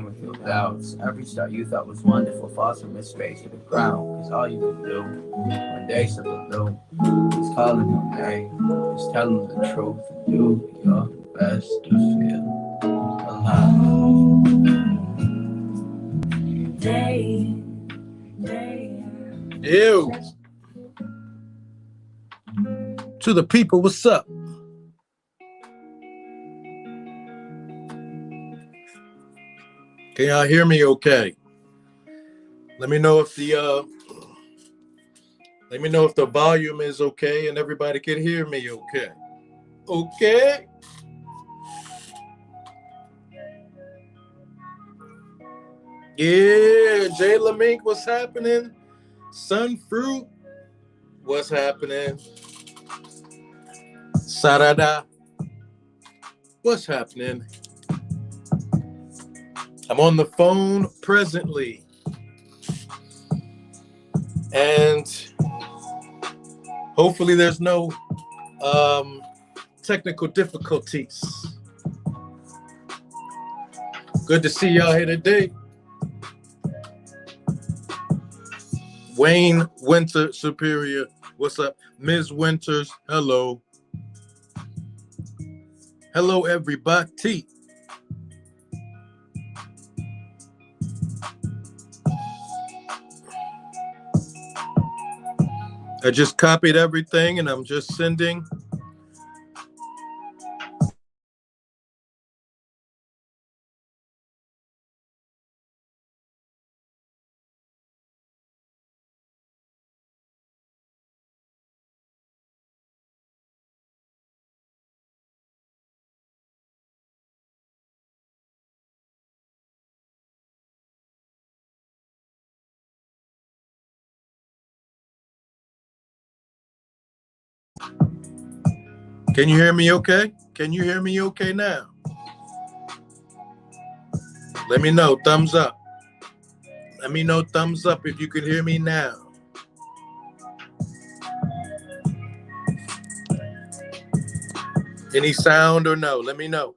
with your doubts. Every star you thought was wonderful falls from its face to the ground. Cause all you can do when they slip a blue is calling your name, is telling the truth and do your best to feel alive. Day, day. Ew. To the people, what's up? Can y'all hear me okay? Let me know if the volume is okay and everybody can hear me okay. Okay? Yeah, Jayla Mink, what's happening? Sun Fruit, what's happening? Sarada, what's happening? I'm on the phone presently. And hopefully there's no technical difficulties. Good to see y'all here today. Wayne Winter Superior, what's up? Ms. Winters, hello. Hello, everybody. I just copied everything and I'm just sending. Can you hear me okay? Can you hear me okay now? Let me know, thumbs up. Let me know, thumbs up if you can hear me now. Any sound or no? Let me know.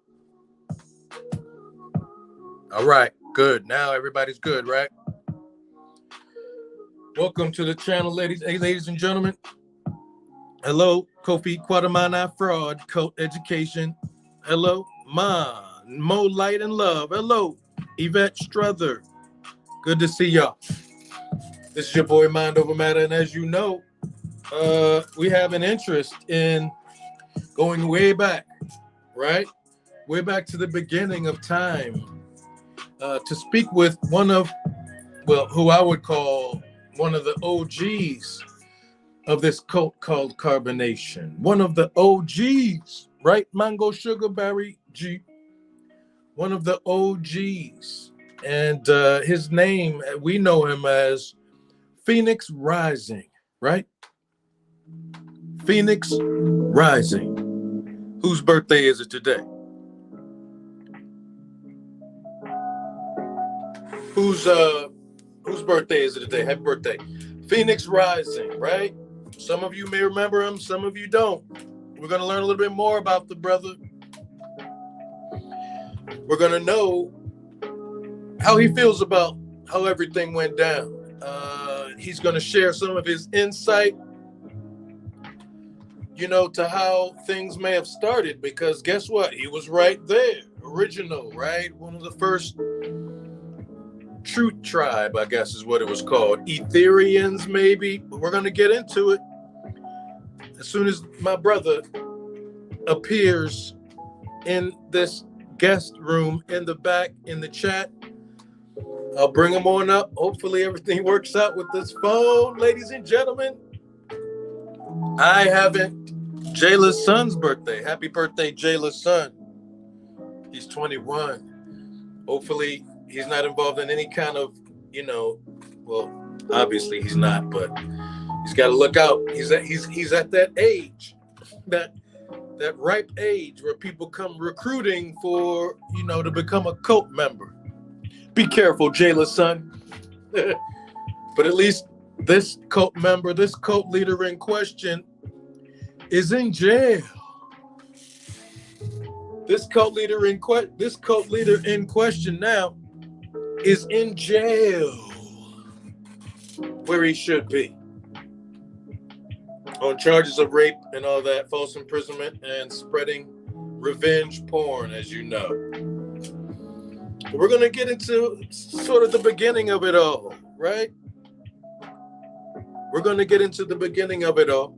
All right, good. Now everybody's good, right? Welcome to the channel, ladies and gentlemen. Hello, Kofi Quatamana Fraud, Cult Education. Hello, Mo Light and Love. Hello, Yvette Struther. Good to see y'all. This is your boy Mind Over Matter, and as you know, we have an interest in going way back, right? Way back to the beginning of time, to speak with who I would call one of the OGs of this cult called carbonation. One of the OGs, right? Mango Sugar Berry G. One of the OGs. And his name, we know him as Phoenix Rising, right? Phoenix Rising. Whose birthday is it today? Whose birthday is it today? Happy birthday. Phoenix Rising, right? Some of you may remember him, some of you don't. We're going to learn a little bit more about the brother. We're going to know how he feels about how everything went down. He's going to share some of his insight, to how things may have started, because guess what? He was right there, original, right? One of the first Truth Tribe, I guess is what it was called. Etherians, maybe. But we're going to get into it as soon as my brother appears in this guest room in the back in the chat. I'll bring him on up. Hopefully everything works out with this phone, ladies and gentlemen. I haven't. Jayla's son's birthday. Happy birthday, Jayla's son. He's 21. Hopefully he's not involved in any kind of, well, obviously he's not, but he's got to look out. He's at that age, that ripe age where people come recruiting for, to become a cult member. Be careful, Jayla's son. But at least this cult member, this cult leader in question is in jail. This cult leader in question now is in jail where he should be on charges of rape and all that, false imprisonment, and spreading revenge porn, as you know. We're going to get into sort of the beginning of it all, right? We're going to get into the beginning of it all.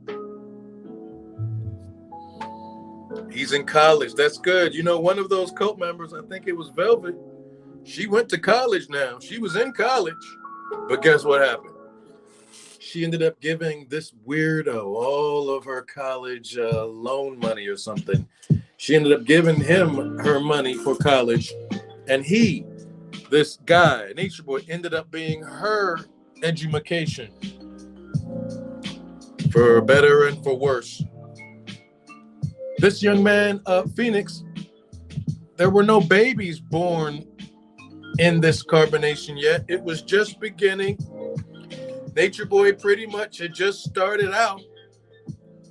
He's in college. That's good. You know, one of those cult members, I think it was Velvet, she went to college now. She was in college. But guess what happened? She ended up giving this weirdo all of her college loan money or something. She ended up giving him her money for college. And he, this guy, Nature Boy, ended up being her education, for better and for worse. This young man, Phoenix, there were no babies born in this carbonation yet. It was just beginning. Nature Boy pretty much had just started out.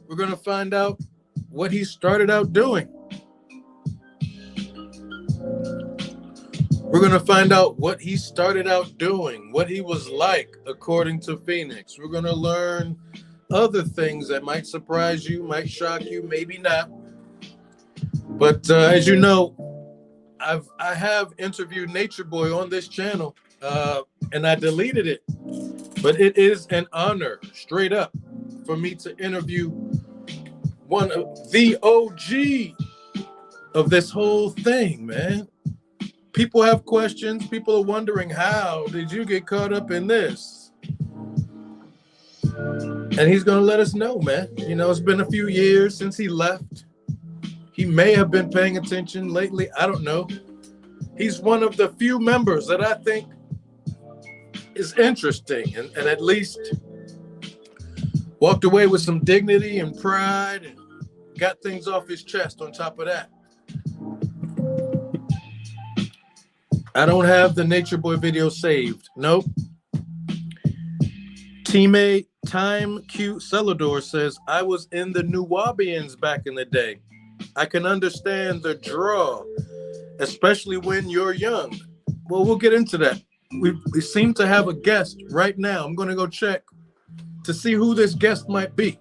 We're going to find out what he started out doing. We're going to find out what he started out doing, what he was like, according to Phoenix. We're going to learn other things that might surprise you, might shock you, maybe not. But as you know, I have interviewed Nature Boy on this channel, and I deleted it. But it is an honor, straight up, for me to interview one of the OG of this whole thing, man. People have questions. People are wondering, how did you get caught up in this? And he's going to let us know, man. You know, it's been a few years since he left. He may have been paying attention lately. I don't know. He's one of the few members that I think is interesting and at least walked away with some dignity and pride and got things off his chest on top of that. I don't have the Nature Boy video saved. Nope. Teammate Time Q Celador says, I was in the Nuwabians back in the day. I can understand the draw, especially when you're young. Well, we'll get into that. We seem to have a guest right now. I'm going to go check to see who this guest might be.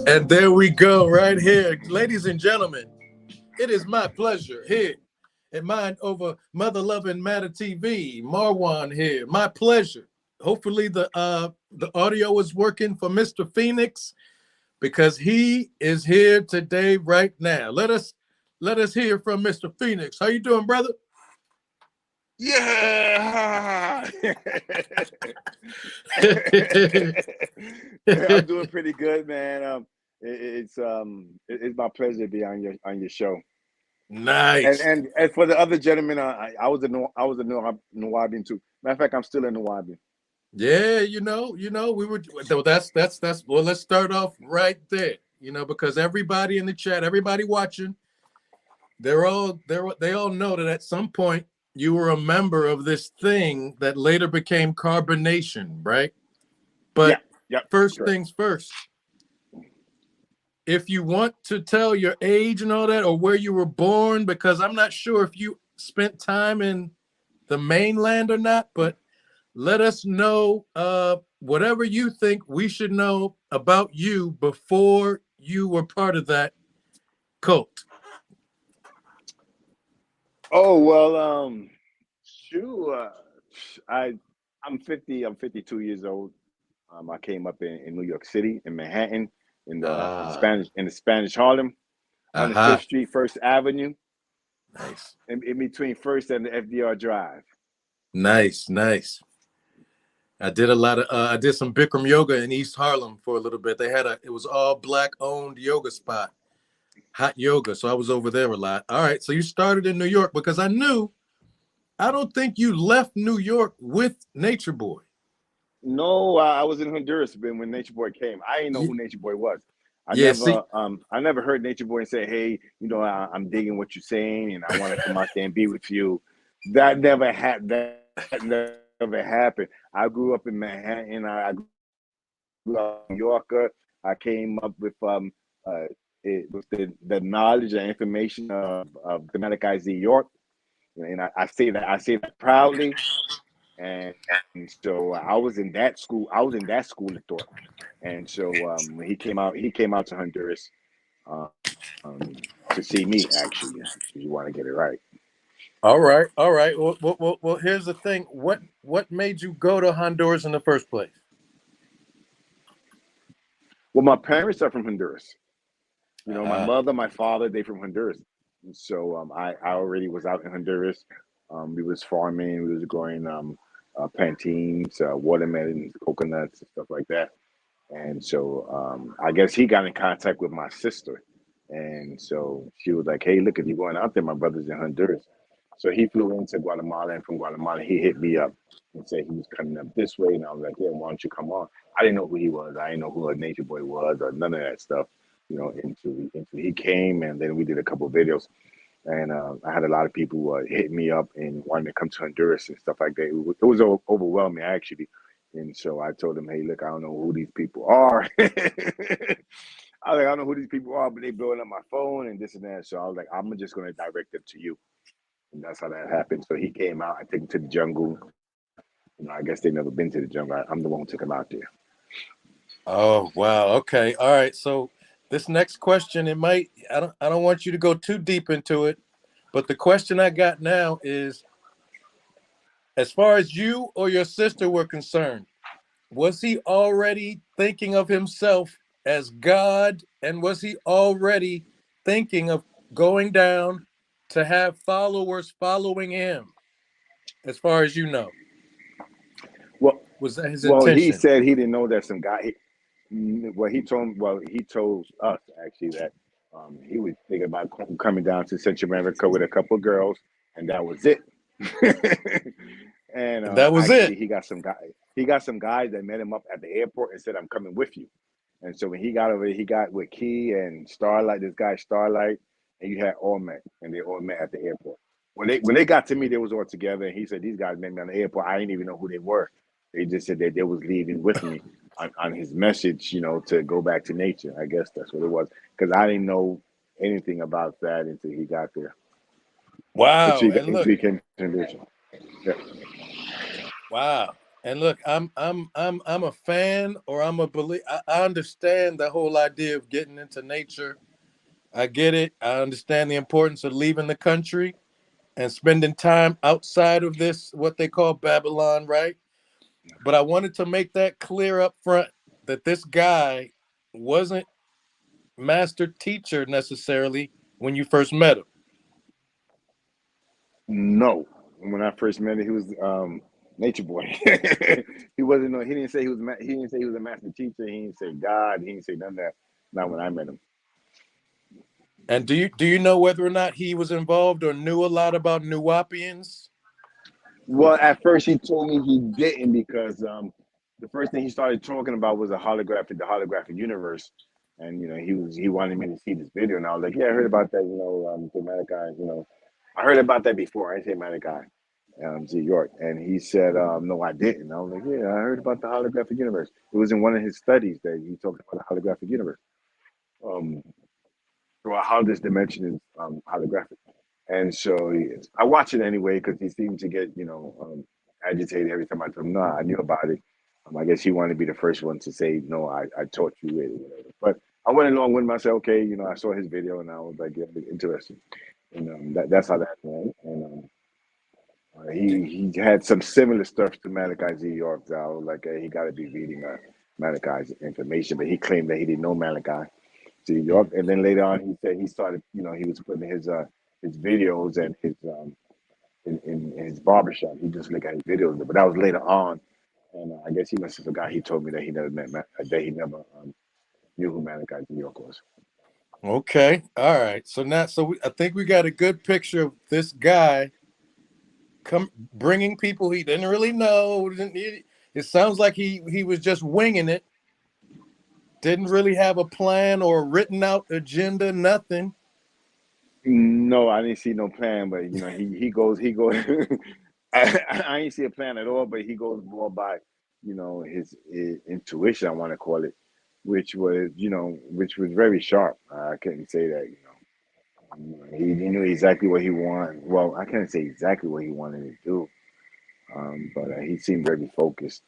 And there we go, right here. Ladies and gentlemen, it is my pleasure here at Mind Over Mother Loving Matter TV. Marwan here. My pleasure. Hopefully the audio is working for Mr. Phoenix, because he is here today right now. Let us hear from Mr. Phoenix. How you doing, brother? Yeah. I'm doing pretty good, man. It's my pleasure to be on your show. Nice. And for the other gentlemen, I was a Nuwabian too. Matter of fact, I'm still in Nuwabian. Yeah, you know, we were. That's. Well, let's start off right there. You know, because everybody in the chat, everybody watching, they all know that at some point you were a member of this thing that later became carbonation, right? But first things first. If you want to tell your age and all that, or where you were born, because I'm not sure if you spent time in the mainland or not, but let us know whatever you think we should know about you before you were part of that cult. Oh, well, I'm 50. I'm 52 years old. I came up in New York City, in Manhattan, in the Spanish Harlem, on the 5th Street, 1st Avenue. Nice. In between 1st and the FDR Drive. Nice. I did I did some Bikram yoga in East Harlem for a little bit. It was all black owned yoga spot, hot yoga. So I was over there a lot. All right. So you started in New York, because I don't think you left New York with Nature Boy. No, I was in Honduras when Nature Boy came. I didn't know who Nature Boy was. I never heard Nature Boy say, "Hey, you know, I'm digging what you're saying, and I want to come out there and be with you." That never happened. That never happened. I grew up in Manhattan. I grew up in New Yorker. I came up with uh, it was the knowledge and information of the Malachi Z. York, and I say that proudly. And so I was in that school. I was in that school of thought. And so when he came out to Honduras to see me. Actually, if you want to get it right. All right, all right. Well, here's the thing. What made you go to Honduras in the first place? Well, my parents are from Honduras. You know, my Ah, mother, my father, they from Honduras. And so I already was out in Honduras. We was farming. We was growing plantains, watermelons, coconuts, and stuff like that. And so I guess he got in contact with my sister. And so she was like, hey, look, if you're going out there, my brother's in Honduras. So he flew into Guatemala, and from Guatemala, he hit me up and said he was coming up this way. And I was like, yeah, why don't you come on? I didn't know who he was. I didn't know who a Nature Boy was or none of that stuff, you know, into he came, and then we did a couple of videos. And I had a lot of people hitting me up and wanting to come to Honduras and stuff like that. It was overwhelming, actually. And so I told them, hey, look, I don't know who these people are. I was like, I don't know who these people are, but they blowing up my phone and this and that. So I was like, I'm just going to direct them to you. And that's how that happened. So he came out. I took him to the jungle. You know, I guess they never been to the jungle. I'm the one who took him out there. oh wow. Okay. All right. So this next question, I don't want you to go too deep into it, but the question I got now is, as far as you or your sister were concerned, was he already thinking of himself as God, and was he already thinking of going down to have followers following him? As far as you know, Well, was that his well, he intention? said he didn't know that some guy. He told us actually that he was thinking about coming down to Central America with a couple of girls, and that was it. And And that was actually, it. he got some guys that met him up at the airport and said, "I'm coming with you." And so when he got over there, he got with Key and Starlight, this guy Starlight, and you had all met, and they all met at the airport. When they got to me, they was all together, and he said these guys met me on the airport. I didn't even know who they were. They just said that they was leaving with me on his message, you know, to go back to nature. I guess that's what it was, because I didn't know anything about that until he got there. Wow. And look, Until he came to Honduras. Yeah. wow. And look, I'm a fan, or I'm a believe. I understand the whole idea of getting into nature. I get it. I understand the importance of leaving the country and spending time outside of this, what they call Babylon, right? But I wanted to make that clear up front, that this guy wasn't master teacher necessarily when you first met him. No, when I first met him, he was nature boy. He wasn't. No, he didn't say he was. He didn't say he was a master teacher. He didn't say God. He didn't say none of that. Not when I met him. And do you know whether or not he was involved or knew a lot about Nuwapians? Well, at first he told me he didn't because the first thing he started talking about was the holographic universe, and you know he wanted me to see this video, and I was like, yeah, I heard about that. You know, the Malachi. You know, I heard about that before. I didn't say Malachi. Z York, and he said, "No, I didn't." I was like, "Yeah, I heard about the holographic universe. It was in one of his studies that he talked about the holographic universe, um, or how this dimension is holographic." And so I watch it anyway because he seemed to get, you know, agitated every time I told him, "No, I knew about it." I guess he wanted to be the first one to say, "No, I taught you it," or whatever. But I went along with him. I said, "Okay," you know, I saw his video and I was like, "Yeah, interesting." And that's how that went. And he had some similar stuff to Malachi Z. York. So I was like, hey, he got to be reading Malachi's information, but he claimed that he didn't know Malachi Z. York. And then later on, he said he started, you know, he was putting his videos and his in his barbershop. He just looked at his videos, but that was later on. And I guess he must have forgot. He told me that he never that he never knew who Malachi Z. York was. Okay, all right. So now, I think we got a good picture of this guy come bringing people he didn't really know. It sounds like he was just winging it. Didn't really have a plan or a written out agenda. Nothing. No, I didn't see no plan, but you know, he goes. I ain't see a plan at all, but he goes more by, you know, his intuition. I want to call it, which was, which was very sharp. I couldn't say that, he knew exactly what he wanted. Well, I can't say exactly what he wanted to do, but he seemed very focused.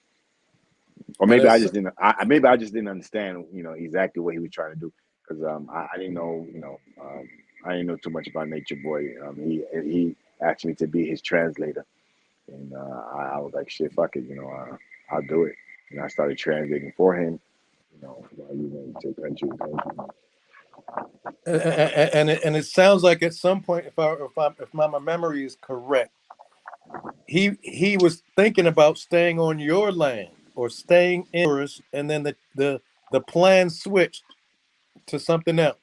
Or And maybe I it's just didn't. Maybe I just didn't understand, exactly what he was trying to do, because I didn't know, I didn't know too much about Nature Boy. He asked me to be his translator, and I was like, shit, fuck it, I'll do it. And I started translating for him, while you went to country to country. and it sounds like at some point, if my memory is correct, he was thinking about staying on your land or staying in yours, and then the plan switched to something else.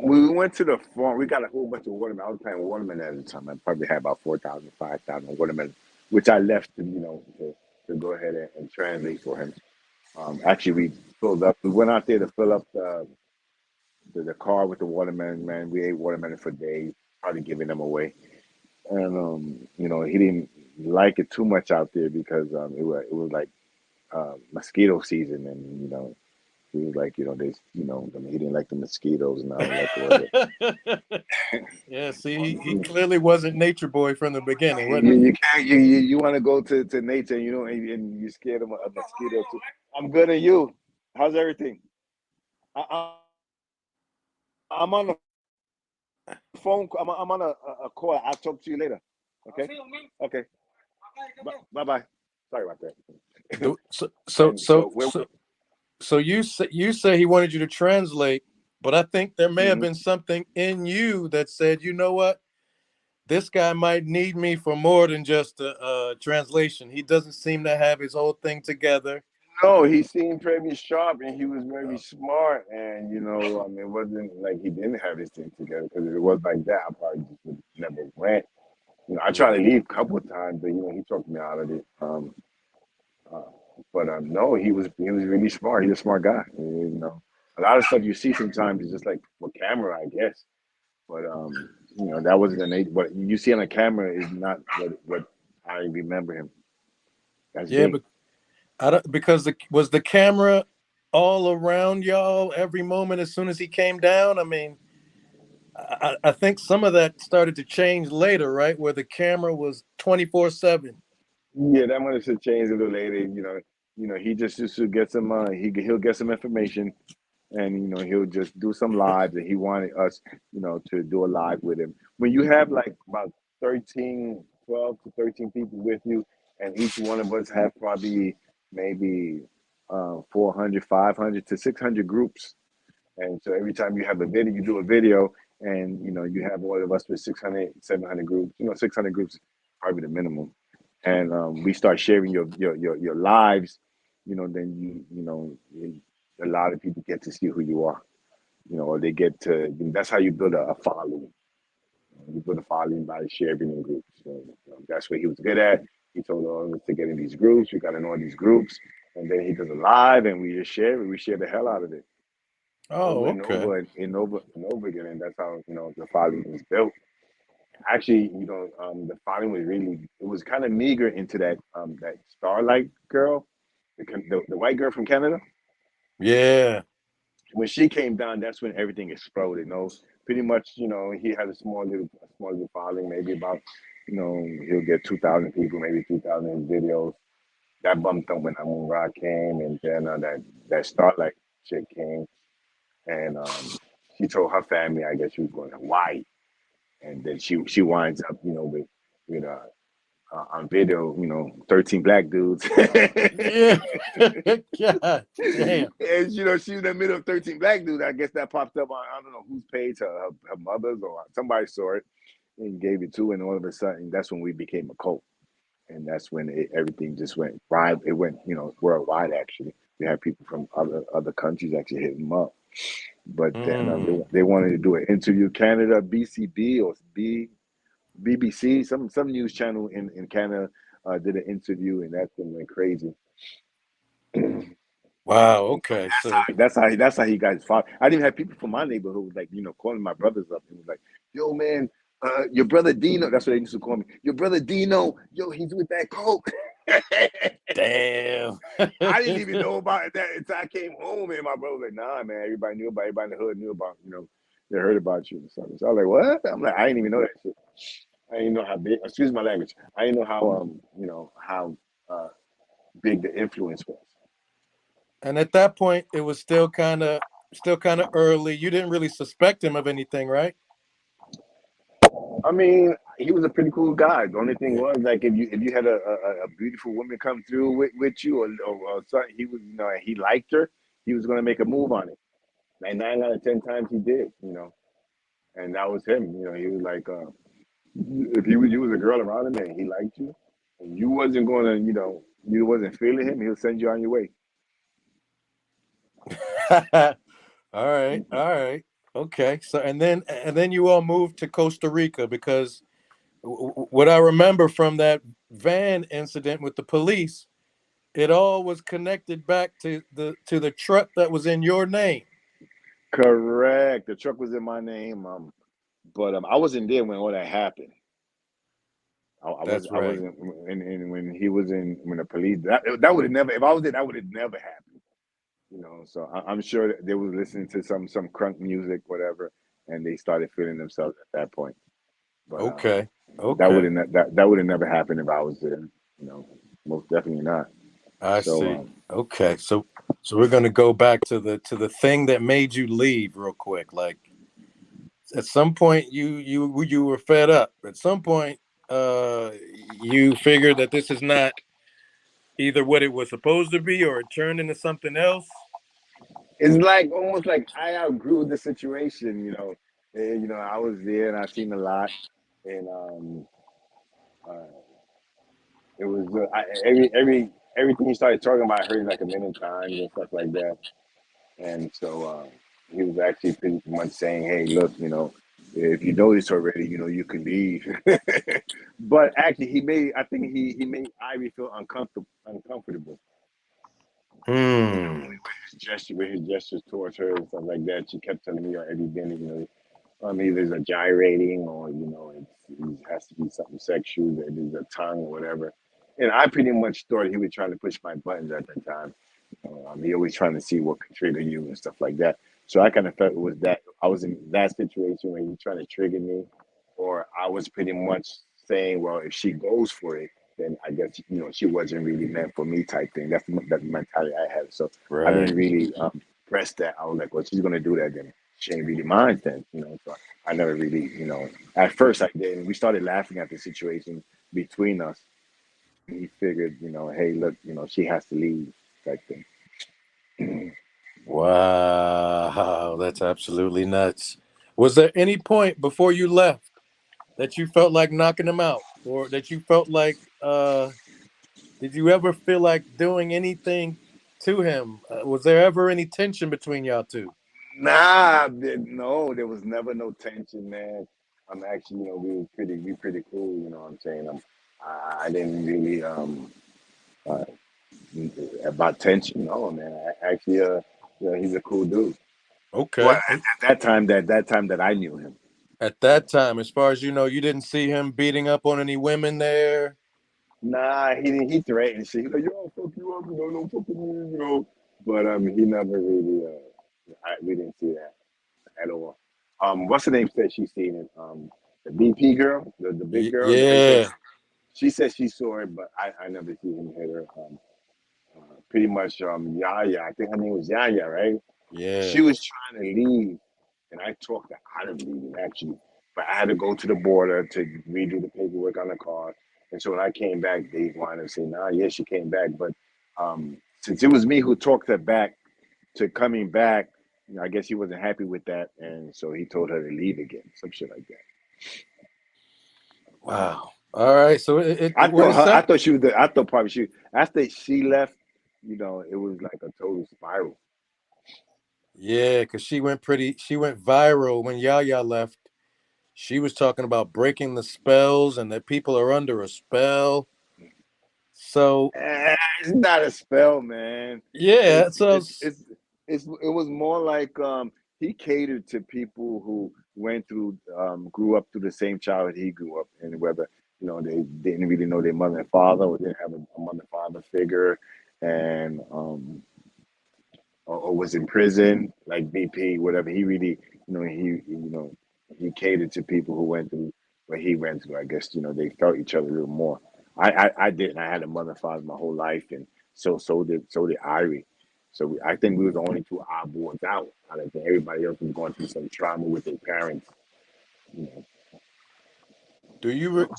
We went to the farm. We got a whole bunch of watermelon. I was planting watermelon at the time. I probably had about 4,000, 5,000 watermelon, which I left to go ahead and translate for him. Actually, we filled up. We went out there to fill up the car with the watermelon. Man, we ate watermelon for days, probably giving them away. And he didn't like it too much out there because it was like mosquito season, and he was like, there's, I mean, he didn't like the mosquitoes and all that sort of. Yeah, see, he clearly wasn't Nature Boy from the beginning, wasn't You can't you want to go to nature, and and you're scared of a mosquito too. I'm good, and you? How's everything? I'm on the phone. I'm on a call. I'll talk to you later. Okay. Okay. Bye bye. Sorry about that. he? So so And so so we're. so so you say he wanted you to translate, but I think there may have Mhm. been something in you that said, you know what, this guy might need me for more than just a translation. He doesn't seem to have his whole thing together. No, he seemed very sharp, and he was very smart. And I mean, it wasn't like he didn't have his thing together. Because if it was like that, I probably just would never went. I tried to leave a couple of times, but he talked me out of it. Uh, but no, he was really smart. He's a smart guy. A lot of stuff you see sometimes is just like for camera, I guess. But that wasn't an age. What you see on the camera is not what I remember him. That's Yeah, me. but I don't, because was the camera all around y'all every moment as soon as he came down? I mean, I think some of that started to change later, right? Where the camera was 24/7. Yeah, that might have changed a little later. He just to get some. He'll get some information, and he'll just do some lives, and he wanted us, to do a live with him. When you have like about 13, 12 to 13 people with you, and each one of us have probably maybe 400, 500 to 600 groups. And so every time you have a video, you do a video, and you have all of us with 600, 700 groups. 600 groups is probably the minimum. And we start sharing your lives. Then a lot of people get to see who you are. Or they get to. That's how you build a following. You build a following by sharing in groups. So, that's what he was good at. He told all of us to get in these groups. We got in all these groups, and then he does a live, and we just share it. We share the hell out of it Oh, over and okay. over and over and over again. And that's how the following was built. Actually, the following was really, it was kind of meager into that Starlight girl, the white girl from Canada. Yeah. When she came down, that's when everything exploded. Pretty much, he had a small little following, maybe about, he'll get 2,000 people, maybe 2,000 videos. That bumped up when Amun Ra came, and then that Starlight chick came, and she told her family, I guess she was going to Hawaii, and then she winds up, with on video, 13 black dudes. Yeah. God damn. And she was in the middle of 13 black dudes. I guess that popped up on, I don't know whose page, her mother's, or somebody saw it and gave it to her, and all of a sudden that's when we became a cult. And that's when everything just went right. It went, worldwide. Actually, we had people from other countries actually hitting them up. But then Mm. they wanted to do an interview. Canada, BCB or BBC, some news channel in Canada did an interview, and that thing went crazy. Wow. Okay. So That's how he got his father. I didn't have people from my neighborhood like calling my brothers up and was like, "Yo, man, your brother Dino." That's what they used to call me. Your brother Dino. Yo, he's with that coke. Damn. I didn't even know about that until I came home, and my brother was like, "Nah, man, everybody knew about. Everybody in the hood knew about. They heard about you and stuff." So I was like, "What?" I'm like, "I didn't even know that shit. I didn't know how big. Excuse my language. I didn't know how how uh big the influence was." And at that point, it was still kind of early. You didn't really suspect him of anything, right? I mean, he was a pretty cool guy. The only thing Yeah. was like if you had a beautiful woman come through with you or something, he was he liked her, he was gonna make a move on it. And 9 out of 10 times he did, and that was him. He was like, if you was a girl around him and he liked you, and you wasn't gonna, you wasn't feeling him, he'll send you on your way. All right. All right. Okay. So and then you all moved to Costa Rica because what I remember from that van incident with the police, it all was connected back to the truck that was in your name. Correct. The truck was in my name, but I wasn't there when all that happened. That's I right. wasn't, and when he was in when the police that would have never, if I was there, that would have never happened. So I'm sure that they was listening to some crunk music, whatever, and they started feeling themselves at that point. But Okay. that would Okay. have that would have never happened if I was there. Most definitely not. I So see. Okay. So we're gonna go back to the thing that made you leave real quick. Like at some point you were fed up. At some point, you figured that this is not either what it was supposed to be or it turned into something else. it's like almost like I outgrew the situation. I was there and I seen a lot, and uh, it was everything he started talking about. I heard like a million times and stuff like that. And so he was actually pretty much saying, "Hey, look, if you know this already, you can leave." But actually, I think he made Ivy feel uncomfortable. Hmm. With his gestures towards her and stuff like that. She kept telling me every minute, either it's a gyrating or it has to be something sexual, that is a tongue or whatever. And I pretty much thought he was trying to push my buttons at that time. He always trying to see what could trigger you and stuff like that. So I kind of felt it was that I was in that situation where he was trying to trigger me, or I was pretty much saying, well, if she goes for it, then I guess she wasn't really meant for me type thing. That's the mentality I had. So I didn't Right. really press that. I was like, well, she's gonna do that, then she ain't really mine then. So I never really, at first I did, and we started laughing at the situation between us. He figured, hey, look, she has to leave type thing. Wow, that's absolutely nuts. Was there any point before you left that you felt like knocking him out, or that you felt like did you ever feel like doing anything to him? Was there ever any tension between y'all two? Nah, no, there was never no tension, man. I'm actually, we pretty cool. You know what I'm saying? I didn't really uh, about tension. No, man. Actually, he's a cool dude. Well, Okay. at that time that I knew him. At that time, as far as you know, you didn't see him beating up on any women there. Nah, he didn't. He threatened shit. He's like, "Yo, I'll fuck you up, don't fuck with me." But he never really. We didn't see that at all. What's her name? Said she seen it. The BP girl, the big girl, the big head. Yeah, She said she saw it, but I never seen him hit her. Pretty much, Yaya. I think her name was Yaya, right? yeah. She was trying to leave, and I talked her out of leaving actually, but I had to go to the border to redo the paperwork on the car. And so when I came back, they wanted to say, "Nah, yeah, she came back," but since it was me who talked her back to coming back, I guess he wasn't happy with that, and so he told her to leave again, some shit like that. Wow. All right. So I what thought it her, I sound? thought she was the, I thought probably she after she left, it was like a total spiral. Yeah, because she went viral when Yaya left. She was talking about breaking the spells and that people are under a spell. So It's not a spell, man. yeah, It's so it's it's it was more like he catered to people who went through grew up through the same childhood he grew up, and whether they didn't really know their mother and father, or didn't have a mother and father figure, and or was in prison, like BP, whatever. He really, he catered to people who went through what he went through. I guess they felt each other a little more. I didn't. I had a mother and father my whole life, and so did Irie. So I think we were the only two oddballs out. I think everybody else was going through some trauma with their parents. You know. Do you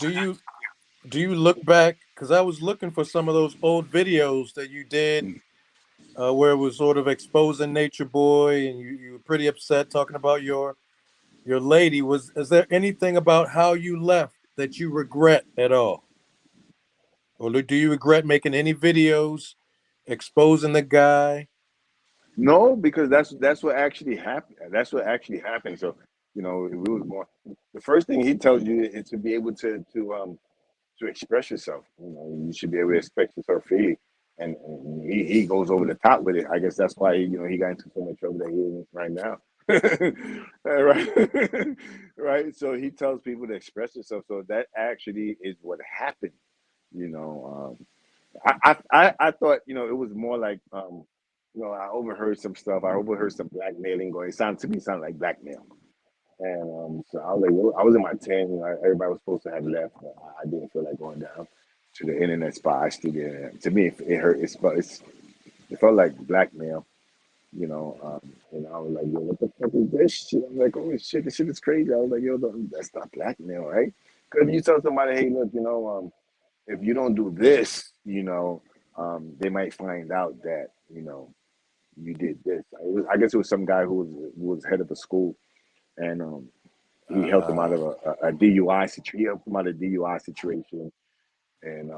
do you look back? Because I was looking for some of those old videos that you did, where it was sort of exposing Nature Boy, and you were pretty upset talking about your lady. Is there anything about how you left that you regret at all, or do you regret making any videos exposing the guy? No, because that's what actually happened. That's what actually happened. So it was more. The first thing he tells you is to be able to express yourself. You should be able to express yourself freely. And he goes over the top with it. I guess that's why he got into so much trouble that he is right now. Right, right. So he tells people to express yourself. So that actually is what happened. You know, I thought it was more like I overheard some stuff. I overheard some blackmailing going. It sounded to me sounded like blackmail. And so I was like, well, I was in my 10. Everybody was supposed to have left, but I didn't feel like going down to the internet spot. I still did. To me, it hurt. It felt like blackmail, and I was like, yo, what the fuck is this shit? I'm like, oh shit, this shit is crazy. I was like, yo, that's not blackmail, right? Because if you tell somebody, hey, look, if you don't do this, they might find out that, you did this. I guess it was some guy who was head of a school, and he helped him out of a DUI situation. He helped him out of a DUI situation, and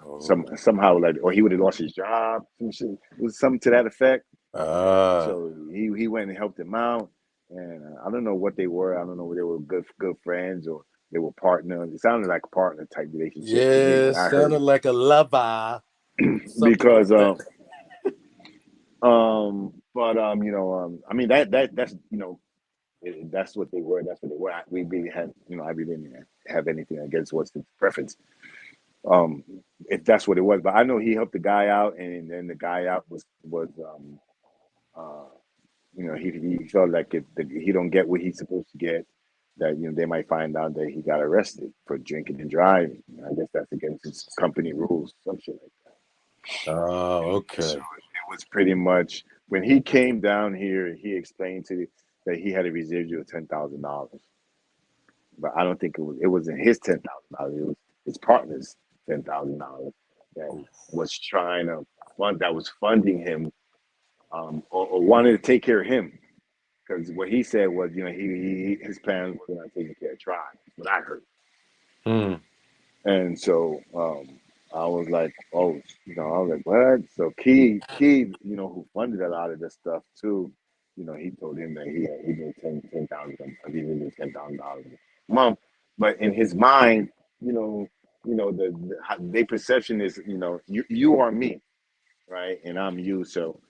Oh, somehow like, or he would have lost his job. Some shit. It was something to that effect. ah, So he went and helped him out, and I don't know what they were. I don't know whether they were good friends or they were partners. It sounded like a partner type relationship to me yeah, when I heard sounded like a lover, it. something like Because that. but I mean that's that's what they were. That's what they were. We really had, I really didn't have anything against what's the preference. Um, if that's what it was, but I know he helped the guy out, and then the guy out was uh, he felt like if he don't get what he's supposed to get, that they might find out that he got arrested for drinking and driving. I guess that's against his company rules, some shit like that. Oh, So okay. it was pretty much when he came down here, he explained that he had a residual of $10,000, but I don't think it wasn't his $10,000. It was his partner's $10,000 that was trying to that was funding him, or wanted to take care of him. Because what he said was, his parents were not taking care of Tribe. That's what I heard. Hmm. And so I was like, oh, I was like, what? So Key, who funded a lot of this stuff too, he told him that he made ten thousand, he made $10,000 a month, but in his mind, you know, their perception is, you are me, right, and I'm you, so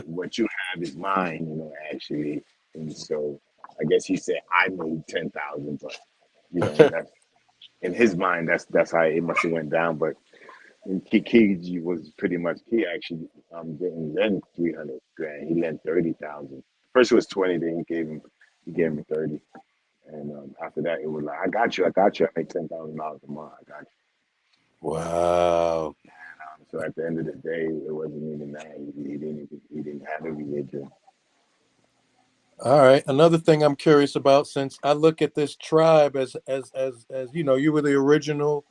what you have is mine, actually, and so I guess he said I made 10,000, but that's in his mind, that's how it must have went down. But Kiki was pretty much he actually didn't lend 300 grand. He lent 30,000. First it was 20, then he gave him 30, and after that it was like I got you. I make $10,000 a month. I got you. Wow. So at the end of the day, it wasn't even that. He didn't have a religion. All right. Another thing I'm curious about, since I look at this tribe as you were the original,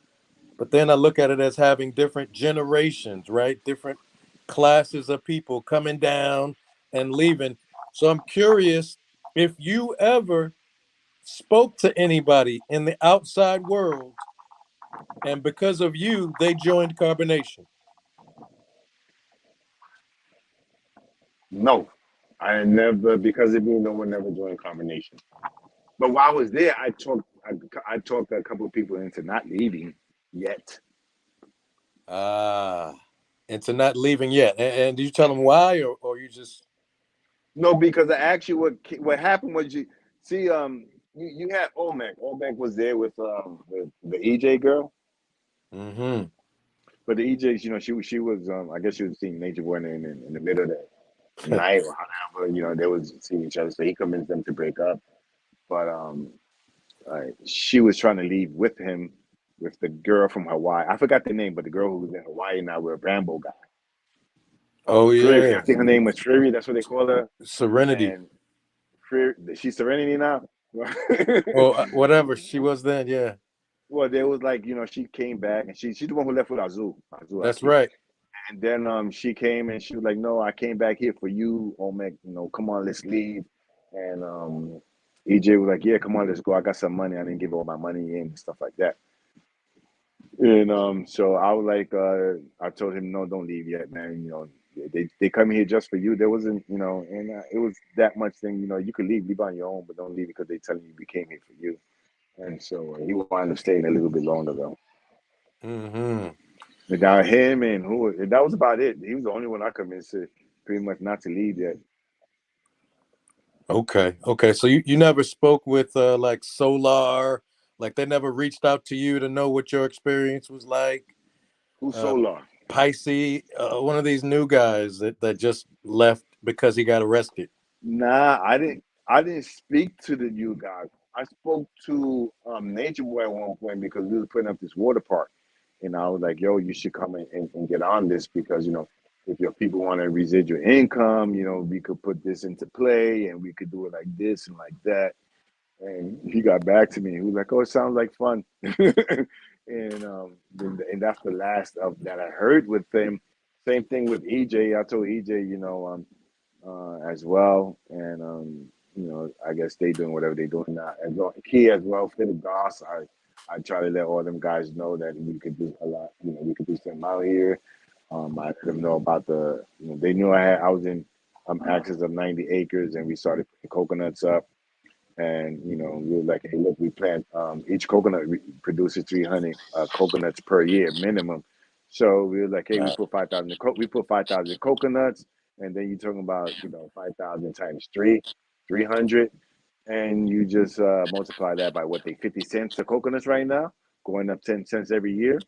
but then I look at it as having different generations, right? Different classes of people coming down and leaving. So I'm curious if you ever spoke to anybody in the outside world, and because of you, they joined carbonation. No, I never, because of me, no one never joined combination. But while I was there, I talked a couple of people into not leaving yet. Ah, and to not leaving yet. And did you tell them why, or you just No, because I actually what happened was you see you had Olmec. Olmec was there with the EJ girl. Mm-hmm. But the EJs, she was I guess she was seeing Nature Boy in the middle of the night or however, they was seeing each other. So he convinced them to break up. But she was trying to leave with him with the girl from Hawaii. I forgot the name, but the girl who was in Hawaii now with a Rambo guy. Oh Fury, I yeah, think her name was Fury. That's what they call her. Serenity. And Fury, she's Serenity now. Oh, whatever she was then. Yeah, Well, there was like she came back and she's the one who left with Azul that's Aki. right. And then she came and she was like, "No, I came back here for you, Omek. Come on, let's leave." And EJ was like, "Yeah, come on, let's go. I got some money. I didn't give all my money in and stuff like that." And so I was like, I told him, "No, don't leave yet, man. They come here just for you. There wasn't, and it was that much thing. You could leave on your own, but don't leave because they telling you we came here for you." And so he wound up staying a little bit longer though. Mm-hmm. But now him and that was about it. He was the only one I convinced to pretty much not to leave yet. Okay. Okay. So you never spoke with like Solar, like they never reached out to you to know what your experience was like. Who's Uh, Solar? Pisces, one of these new guys that just left because he got arrested. Nah, I didn't speak to the new guy. I spoke to Nature Boy at one point because we was putting up this water park. And I was like, yo, you should come and get on this because, if your people want to residual income, we could put this into play and we could do it like this and like that. And he got back to me. He was like, "Oh, it sounds like fun," and that's the last of that I heard with him. Same thing with EJ. I told EJ, as well, and I guess they doing whatever they doing now. As well, Key as well, Philip Goss. I try to let all them guys know that we could do a lot. We could do something out here. I let them know about they knew I was in access of 90 acres, and we started putting coconuts up. And we were like, hey, look, we plant each coconut produces 300 coconuts per year minimum. So we were like, hey, we put 5,000 coconuts, and then you're talking about 5,000 times 300, and you just multiply that by what they 50 cents a coconuts right now, going up 10 cents every year.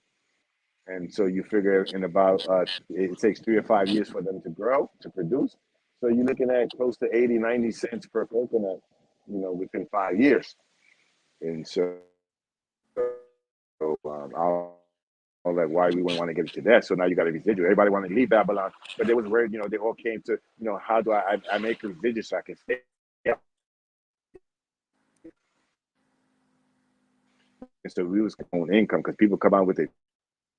And so you figure in about it takes 3 or 5 years for them to grow to produce. So you're looking at close to 80, 90 cents per coconut, within 5 years. And so I was like, why we wouldn't want to get into that? So now you got a residual. Everybody wanted to leave Babylon, but they was worried, they all came to, how do I make a residual so I can stay out? And so we was own income because people come out with a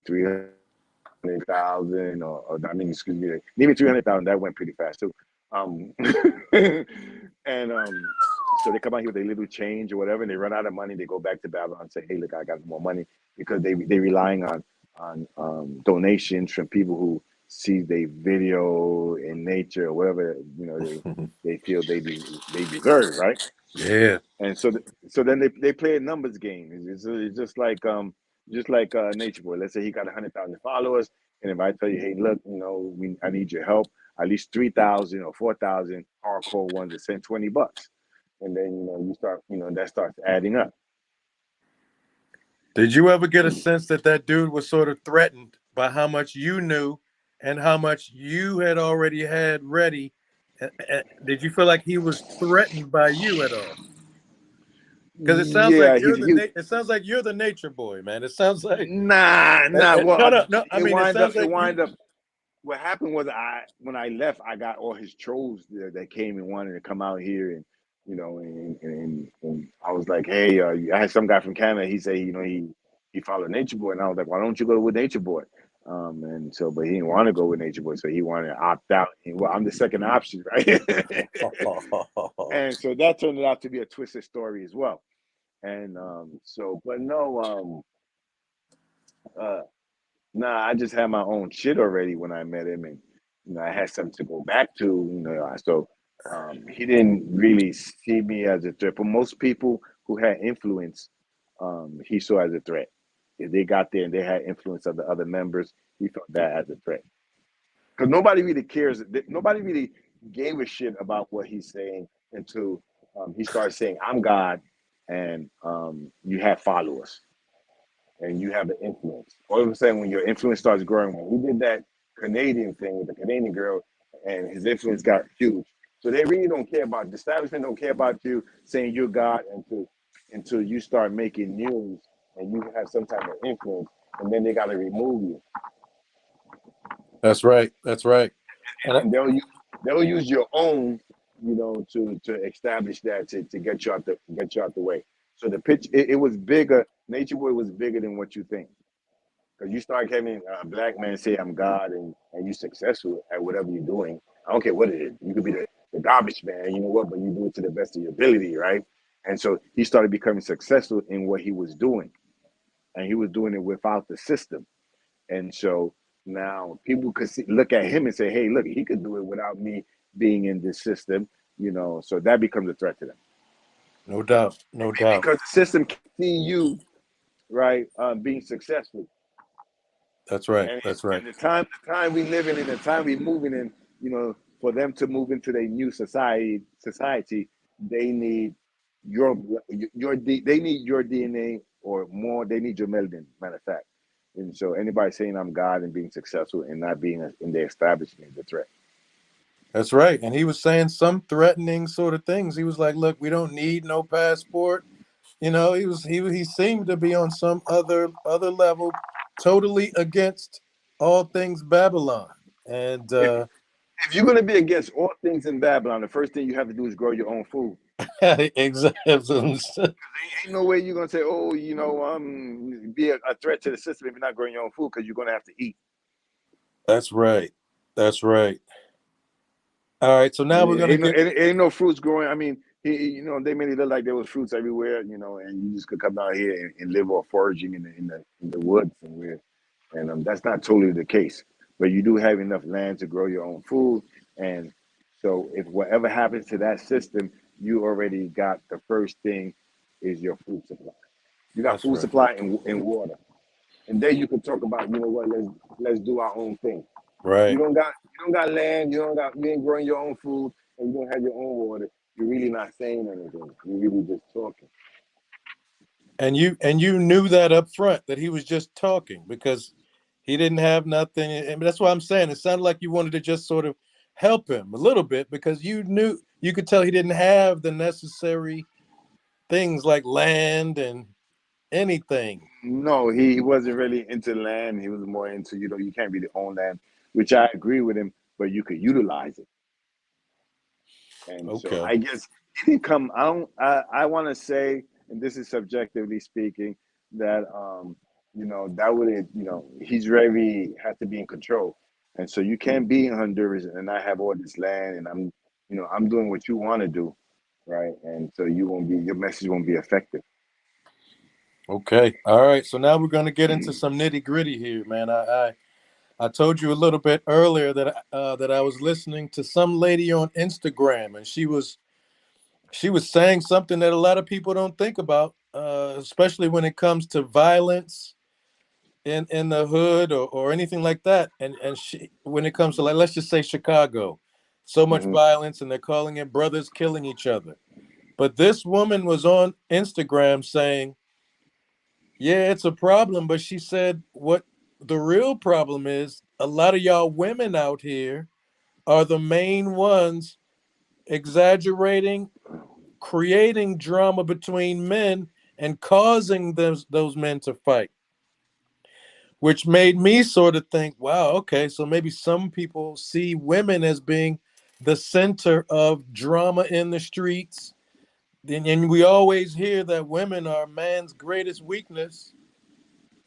300,000 or I mean, excuse me, maybe 300,000. That went pretty fast too. And so they come out here with a little change or whatever, and they run out of money. They go back to Babylon and say, "Hey, look, I got more money," because they relying on donations from people who see their video in nature or whatever they feel they deserve, right? Yeah. And so then they play a numbers game. It's just like Nature Boy. Let's say he got 100,000 followers, and if I tell you, hey, look, I need your help. At least 3,000 or 4,000 hardcore ones that send $20, and then you start, that starts adding up. Did you ever get a sense that that dude was sort of threatened by how much you knew and how much you had already had ready? Did you feel like he was threatened by you at all? Because it sounds like Yeah, it sounds like you're the nature boy, man. It sounds like nah. Well, no, no, no. I mean, it sounds it like you. wind up. What happened was when I left, I got all his trolls there that came and wanted to come out here, and and I was like, hey, I had some guy from Canada. He said, he followed Nature Boy, and I was like, why don't you go with Nature Boy? And so, but he didn't want to go with Nature Boy, so he wanted to opt out. And, well, I'm the second option, right? And so that turned out to be a twisted story as well. And but no, uh, nah, I just had my own shit already when I met him, and I had something to go back to. So he didn't really see me as a threat. For most people who had influence, he saw as a threat. If they got there and they had influence of the other members, he thought that as a threat. Because nobody really cares. Nobody really gave a shit about what he's saying until he started saying, "I'm God." and you have followers and you have an influence. All of a sudden, when your influence starts growing, when he did that Canadian thing with the Canadian girl, and his influence got huge. So they really don't care about the establishment. Don't care about you saying you're God until you start making news and you have some type of influence, and then they got to remove you. That's right. That's right. And And they'll use your own, to establish that to get you out the way. So the pitch it was bigger. Nature Boy was bigger than what you think. Because you start having a black man say I'm God and you're successful at whatever you're doing. I don't care what it is. You could be the garbage man, you know what, but you do it to the best of your ability, right? And so he started becoming successful in what he was doing. And he was doing it without the system. And so now people could look at him and say, hey, look, he could do it without me being in this system, so that becomes a threat to them. no doubt. No doubt. Because the system can see you, right, being successful. That's right. And, That's right. and the time we live in, the time we moving in, for them to move into their new society, they need your they need your DNA or more. They need your melanin. Matter of fact, and so anybody saying I'm God and being successful and not being in the establishment is a threat. That's right. And he was saying some threatening sort of things. He was like, "Look, we don't need no passport." He seemed to be on some other level, totally against all things Babylon. And If, if you're going to be against all things in Babylon, the first thing you have to do is grow your own food. exactly. Ain't no way you're gonna say, oh, be a threat to the system if you're not growing your own food because you're gonna have to eat. That's right. That's right. All right. So now we're gonna get. Ain't no fruits growing. I mean, they made it look like there was fruits everywhere, and you just could come out here and live off foraging in the woods somewhere, and that's not totally the case. But you do have enough land to grow your own food, and so if whatever happens to that system, you already got the first thing is your food supply. You got That's food right. supply and water. And then you can talk about, what, let's do our own thing. Right. You don't got land, you ain't growing your own food, and you don't have your own water. You're really not saying anything. You're really just talking. And you knew that up front that he was just talking because he didn't have nothing. And that's why I'm saying it sounded like you wanted to just sort of help him a little bit because you could tell he didn't have the necessary things like land and anything. No, he wasn't really into land. He was more into, you can't really own land, which I agree with him, but you could utilize it. And so Okay. I guess he didn't come. I want to say, and this is subjectively speaking, that that would he's very has to be in control, and so you can't be in Honduras and I have all this land and I'm doing what you want to do, right? And so your message won't be effective. Okay. All right. So now we're going to get into some nitty gritty here, man. I told you a little bit earlier that I was listening to some lady on Instagram, and she was saying something that a lot of people don't think about, especially when it comes to violence in the hood or anything like that. And when it comes to, like, let's just say Chicago, so much Hmm. violence, and they're calling it brothers killing each other. But this woman was on Instagram saying, "Yeah, it's a problem," but she said what the real problem is, a lot of y'all women out here are the main ones exaggerating, creating drama between men and causing those men to fight, which made me sort of think, wow, okay, so maybe some people see women as being the center of drama in the streets. And we always hear that women are man's greatest weakness.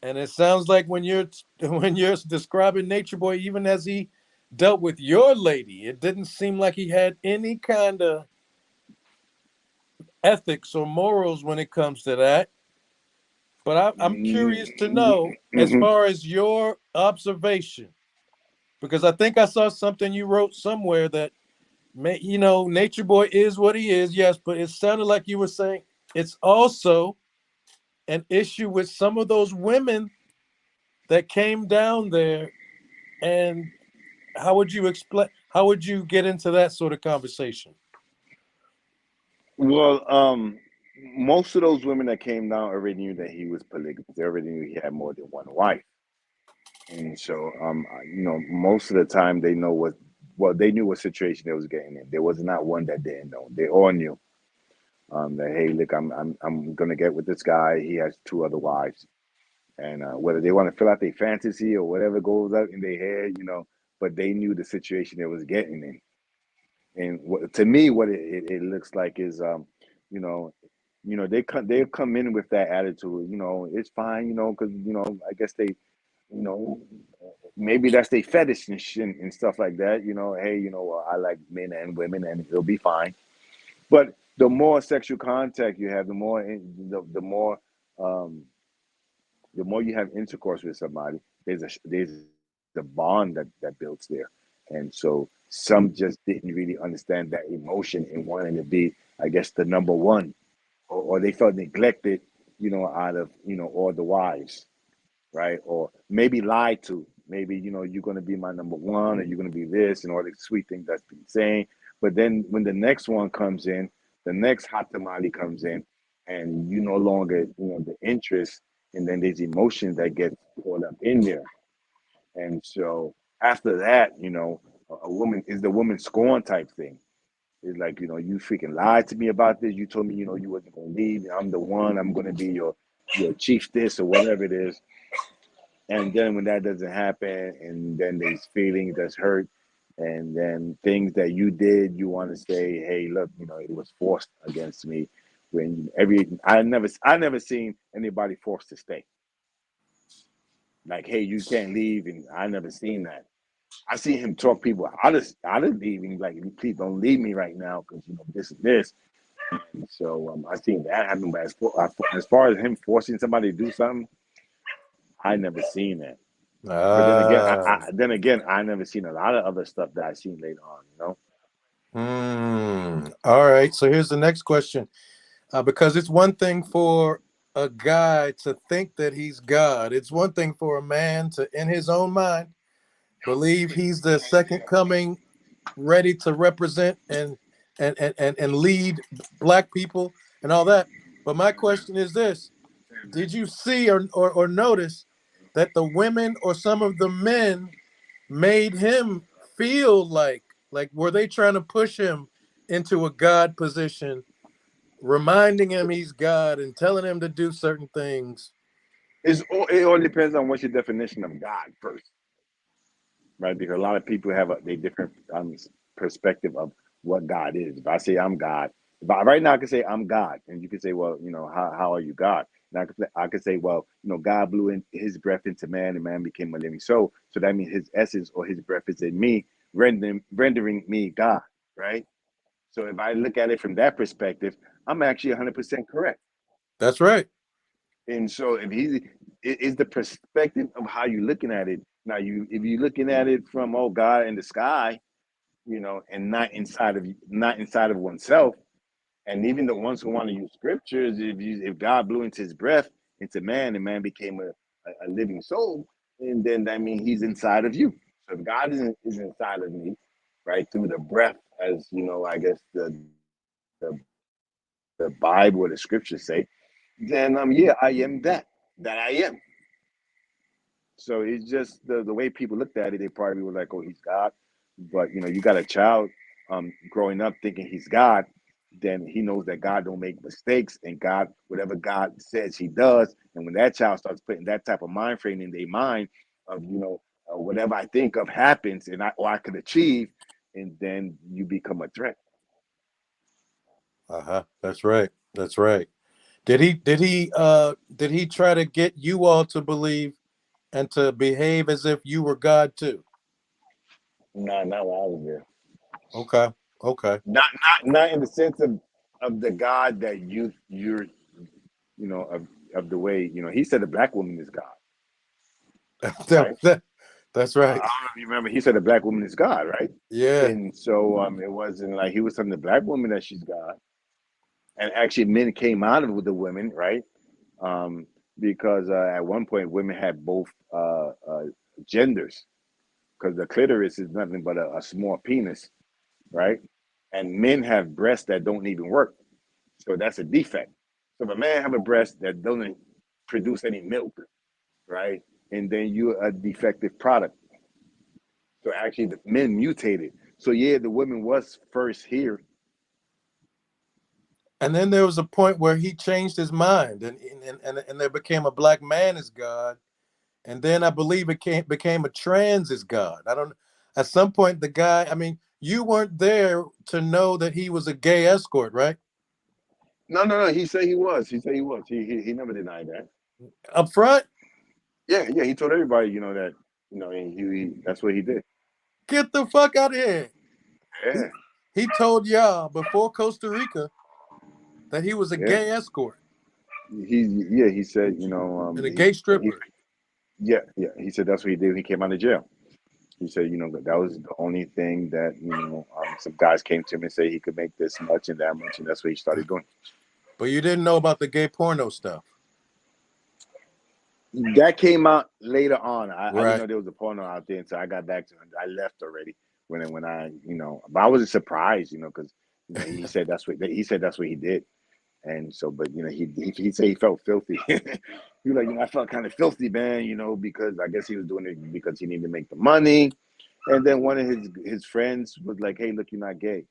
And it sounds like when you're when you're describing Nature Boy, even as he dealt with your lady, it didn't seem like he had any kind of ethics or morals when it comes to that. But I'm curious to know, as Hmm. far as your observation, because I think I saw something you wrote somewhere that Nature Boy is what he is, yes, but it sounded like you were saying it's also an issue with some of those women that came down there. And how would you explain? How would you get into that sort of conversation? Well, most of those women that came down already knew that he was polygamous. They already knew he had more than one wife, and so most of the time they know what, well, they knew what situation they was getting in. There was not one that didn't know. They all knew that, hey, look, I'm gonna get with this guy. He has two other wives, and whether they want to fill out their fantasy or whatever goes up in their head, but they knew the situation they was getting in. And to me, what it looks like is, you know, they come in with that attitude. It's fine. Because I guess they, you know, maybe that's their fetish and shit and stuff like that. Hey, I like men and women, and it'll be fine. But the more sexual contact you have, um, the more you have intercourse with somebody, there's a bond that builds there, and so some just didn't really understand that emotion and wanting to be, I guess, the number one, or they felt neglected, out of all the wives, right? Or maybe lied to. Maybe you're going to be my number one, or you're going to be this, and all the sweet things that's been saying. But then when the next one comes in, the next hot tamale comes in, and you no longer the interest, and then there's emotions that get caught up in there. And so after that, a woman is the woman scorn type thing. It's like, you freaking lied to me about this. You told me, you wasn't gonna leave. I'm the one. I'm gonna be your chief this or whatever it is. And then when that doesn't happen, and then there's feelings that's hurt, and then things that you did, you want to say, hey, look, it was forced against me. When I never seen anybody forced to stay. Like, hey, you can't leave, and I never seen that. I see him talk people out of leaving, like, please don't leave me right now because this and this. And so I seen that happen. But as far as him forcing somebody to do something, I never seen that. But then again, Ah. I never seen a lot of other stuff that I seen later on. All right. So here's the next question. Because it's one thing for a guy to think that he's God. It's one thing for a man to, in his own mind, believe he's the second coming, ready to represent and lead black people and all that. But my question is this: did you see or notice that the women or some of the men made him feel like were they trying to push him into a God position, reminding him he's God and telling him to do certain things? It all depends on what's your definition of God first, right? Because a lot of people have a different perspective of what God is. If I say I'm God, right now I can say I'm God, and you can say, well, how are you God? And I could say, well, God blew in His breath into man, and man became a living soul. So that means His essence or His breath is in me, rendering me God, right? So if I look at it from that perspective, I'm actually 100% correct. That's right. And so if it is the perspective of how you're looking at it. Now if you're looking at it from, oh, God in the sky, and not inside of oneself, and even the ones who want to use scriptures, if God blew into His breath into man, and man became a living soul, and then that means He's inside of you. So if God is inside of me, right, through the breath, as I guess the Bible or the scriptures say, then yeah, I am that I am. So it's just the way people looked at it. They probably were like, "Oh, he's God," but you got a child growing up thinking he's God. Then he knows that God don't make mistakes, and God, whatever God says, He does. And when that child starts putting that type of mind frame in their mind of whatever I think of happens, and I could achieve, and then you become a threat. Uh-huh. That's right. That's right. Did he try to get you all to believe and to behave as if you were God too? No, not while I was there. Okay. Okay. Not in the sense of the God that you're of the way he said the black woman is God, That- right? that- that's I right. don't know if you remember. He said the black woman is God, right? Yeah. And so it wasn't like he was telling the black woman that she's God. And actually, men came out of the women, right? Um, because at one point, women had both genders, because the clitoris is nothing but a small penis, right? And men have breasts that don't even work, so that's a defect. So if a man have a breast that doesn't produce any milk, right, and then you're a defective product. So actually, the men mutated. So yeah, the women was first here. And then there was a point where he changed his mind, and there became a black man as God. And then I believe it became a trans as God. I don't. At some point, the guy. I mean, you weren't there to know that he was a gay escort, right? No, no, no. He said he was. He said he was. He never denied that. Up front. Yeah, yeah. He told everybody, that, and that's what he did. Get the fuck out of here. Yeah, He told y'all before Costa Rica that he was a yeah. gay escort He said, and a gay stripper. yeah, yeah. He said that's what he did when he came out of jail. He said, that was the only thing that, some guys came to him and said he could make this much and that much, and that's what he started doing. But you didn't know about the gay porno stuff. That came out later on. I didn't Right. know there was a porno out there until I got back to him. I left already when I, but I wasn't surprised, because he said that's what he did. And so, but he said he felt filthy. He was like, I felt kind of filthy, man, because I guess he was doing it because he needed to make the money. And then one of his friends was like, "Hey, look, you're not gay."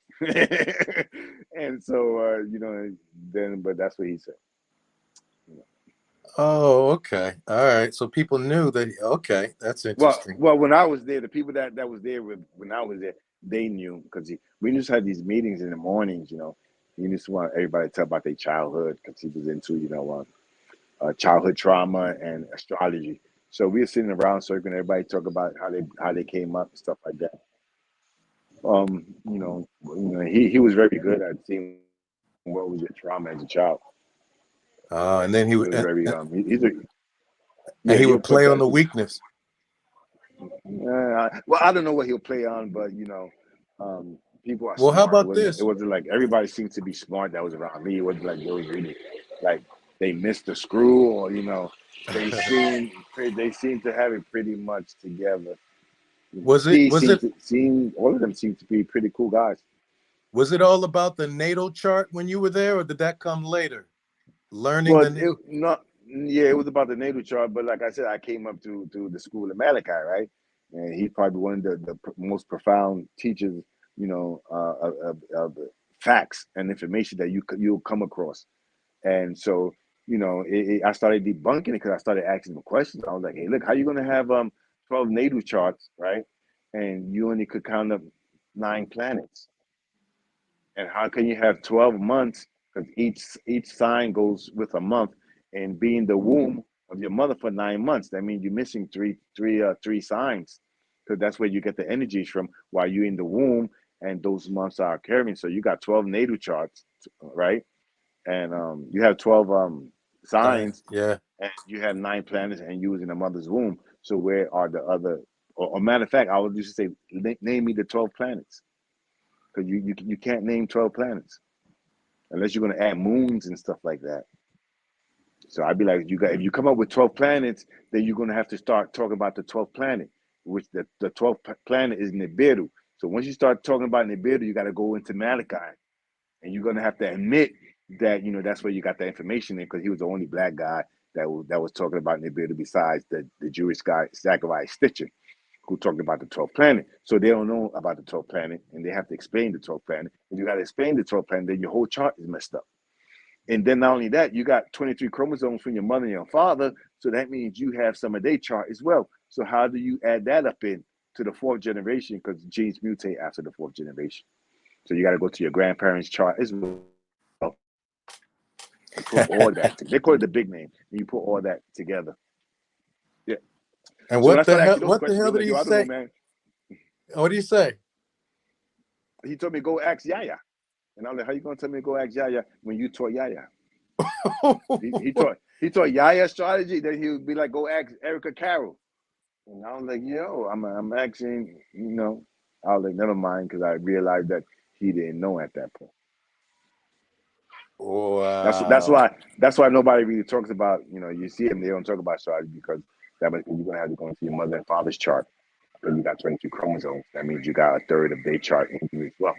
And so, but that's what he said. Oh, okay. All right. So people knew that. Okay, that's interesting. Well, when I was there, the people that was there when I was there, they knew because we just had these meetings in the mornings. He just want everybody to tell about their childhood because he was into childhood trauma and astrology. So we were sitting around circling, everybody talk about how they came up and stuff like that. He was very good at seeing what was your trauma as a child. And then He was very he's a yeah, and he he'll would put play on that. the weakness. Well, I don't know what he'll play on, but people are Well, how smart. about It this? wasn't like everybody seemed to be smart that was around me. It wasn't like they was really like they missed the screw or they seemed to have it pretty much together. Was it He was it all of them seemed to be pretty cool guys. was it all about the natal chart when you were there, or did that come later? Learning Well, the natal. it was about the natal chart, but like I said, I came up to the school of Malachi, right? And he's probably one of the most profound teachers, of facts and information that you'll come across. And so, I started debunking it because I started asking him questions. I was like, hey, look, how you going to have 12 natal charts, right? And you only could count up 9 planets. And how can you have 12 months? Because each sign goes with a month, and being the womb of your mother for 9 months, that means you're missing three signs, because that's where you get the energies from while you're in the womb, and those months are carrying. So you got 12 natal charts, right? And you have 12 signs, Yeah. and you have 9 planets, and you was in a mother's womb. So where are the other? Or matter of fact, I would just say, name me the 12 planets, because you can't name 12 planets unless you're going to add moons and stuff like that. So I'd be like, if you come up with 12 planets, then you're going to have to start talking about the 12th planet, which the 12th planet is Nibiru. So once you start talking about Nibiru, you got to go into Malachi, and you're going to have to admit that that's where you got the information in, because he was the only black guy that was talking about Nibiru besides the Jewish guy Zachariah Stitcher, who talked about the 12th planet. So they don't know about the 12th planet, and they have to explain the 12th planet. If you got to explain the 12th planet, then your whole chart is messed up. And then not only that, you got 23 chromosomes from your mother and your father, so that means you have some of their chart as well. So how do you add that up in to the 4th generation? Because genes mutate after the 4th generation. So you got to go to your grandparents' chart as well and put all that. They call it the big name. And you put all that together. Yeah. And So when I what the started hell? asking those What the questions, they hell were did like, he yo, I don't know, say? man. What did he say? He told me go ask Yaya. And I'm like, how you gonna tell me to go ask Yaya when you taught Yaya? He taught Yaya astrology. Then he would be like, go ask Erica Carroll. And I was like, yo, I'm asking, I was like, never mind, because I realized that he didn't know at that point. Wow. That's why nobody really talks about, you see them, they don't talk about astrology, because you're gonna have to go into your mother and father's chart. Because you got 22 chromosomes. That means you got a third of their chart in you as well.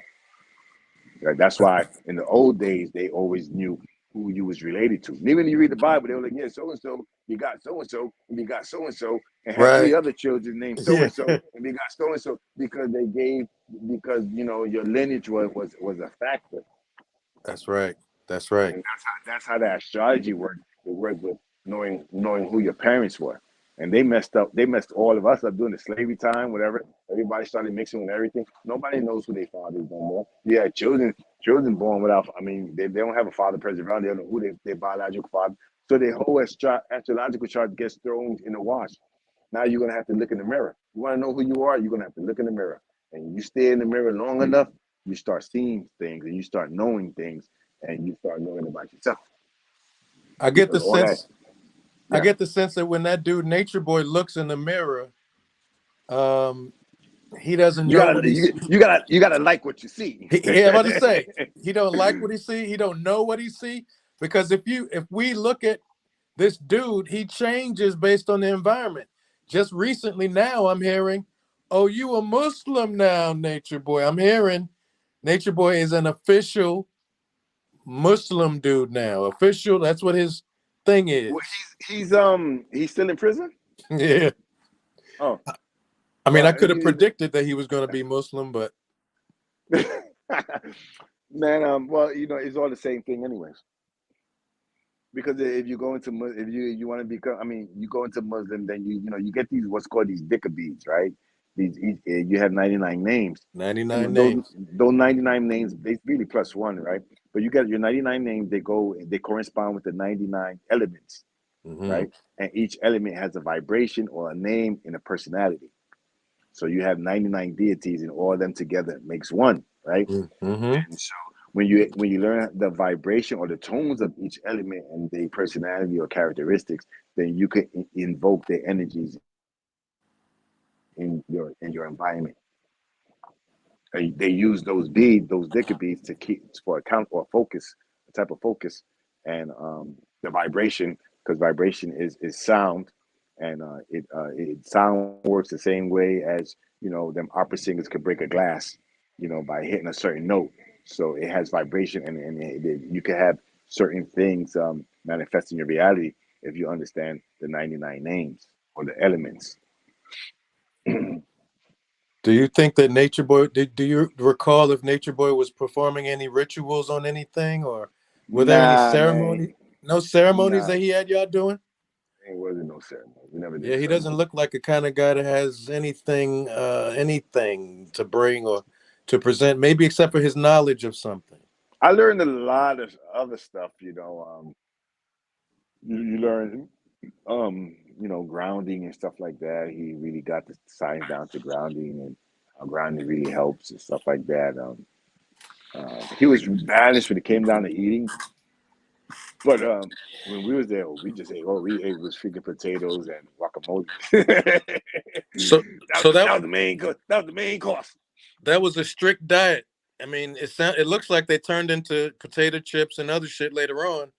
Right? That's why in the old days they always knew who you was related to. And even when you read the Bible, they were like, yeah, so and so, you got so and so, and you got so and so, and had three Right. other children named so Yeah. and so, and we got so and so because your lineage was a factor. That's right. That's right. And that's how the astrology worked. It worked with knowing who your parents were. And they messed up. They messed all of us up during the slavery time, whatever. Everybody started mixing with everything. Nobody knows who their father is no more. Yeah, children born without. I mean, they don't have a father present around. They don't know who their biological father. So their whole astrological chart gets thrown in the wash. Now you're gonna have to look in the mirror. You want to know who you are? You're gonna have to look in the mirror. And you stay in the mirror long enough, you start seeing things, and you start knowing things, and you start knowing about yourself. I get Because the all that, sense. I yeah, get the sense that when that dude Nature Boy looks in the mirror, um, he doesn't you know gotta what he's. you gotta like what you see. I'm about to say he don't like what he see. He don't know what he see because if we look at this dude, he changes based on the environment. Just recently, now I'm hearing, "Oh, you a Muslim now, Nature Boy." I'm hearing Nature Boy is an official Muslim dude now. Official. That's what his thing Well, is. he's still in prison. Yeah. Oh, I mean, I well, could have predicted that he was going to be Muslim, but man, well, it's all the same thing, anyways. Because if you go into if you want to become, I mean, you go into Muslim, then you get these what's called these dhikr beads, right? You have 99 names, and 99 those names. those 99 names they really plus one, right? But you got your 99 names. They correspond with the 99 elements, Mm-hmm. right? And each element has a vibration or a name and a personality. So you have 99 deities, and all of them together makes one, right? Mm-hmm. And so when you learn the vibration or the tones of each element and their personality or characteristics, then you can invoke their energies in your environment. And they use those dhikr beads to keep for account or focus, a type of focus, and the vibration, because vibration is sound, and it sound works the same way as them opera singers could break a glass, by hitting a certain note. So it has vibration, and you can have certain things manifest in your reality if you understand the 99 names or the elements. Do you think that Nature Boy, do you recall if Nature Boy was performing any rituals on anything, or were there any Nah, man. ceremonies? No ceremonies Nah, that he had y'all doing? it wasn't no ceremony. We never did Yeah, he doesn't ceremony. look like a kind of guy that has anything to bring or to present, maybe except for his knowledge of something. I learned a lot of other stuff. You learn, grounding and stuff like that. He really got the science down to grounding, and how grounding really helps and stuff like that. He was balanced when it came down to eating, but when we was there, we just ate. All we ate was freaking potatoes and guacamole. that, So, so that was the main course. that was a strict diet. I mean, it looks like they turned into potato chips and other shit later on.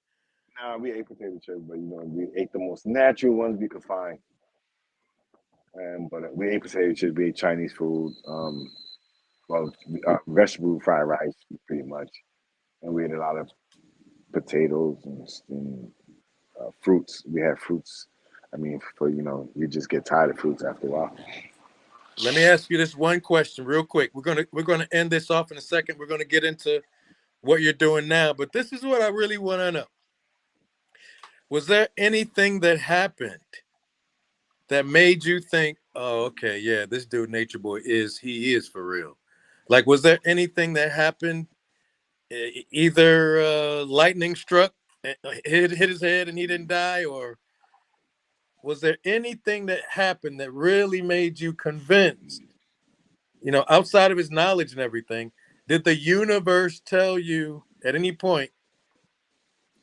Nah, we ate potato chips, but we ate the most natural ones we could find. But we ate potato chips, we ate Chinese food, well, vegetable fried rice, pretty much, and we ate a lot of potatoes and fruits. We had fruits. I mean, you just get tired of fruits after a while. Let me ask you this one question real quick. We're gonna end this off in a second. We're gonna get into what you're doing now, but this is what I really want to know. Was there anything that happened that made you think, "Oh, okay, yeah, this dude Nature Boy he is for real"? Like, was there anything that happened? Either lightning struck, hit his head, and he didn't die, or was there anything that happened that really made you convinced? Outside of his knowledge and everything, did the universe tell you at any point,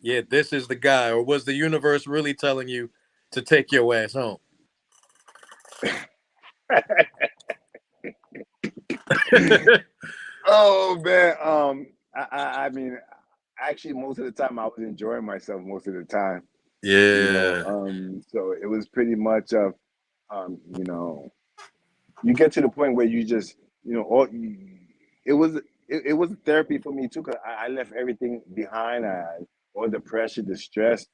yeah, this is the guy, or was the universe really telling you to take your ass home? Oh man, I mean, actually, most of the time I was enjoying myself most of the time. Yeah. So it was pretty much of, um, you know, you get to the point where you just, all it was it was therapy for me too, because I left everything behind. all the pressure, the stress,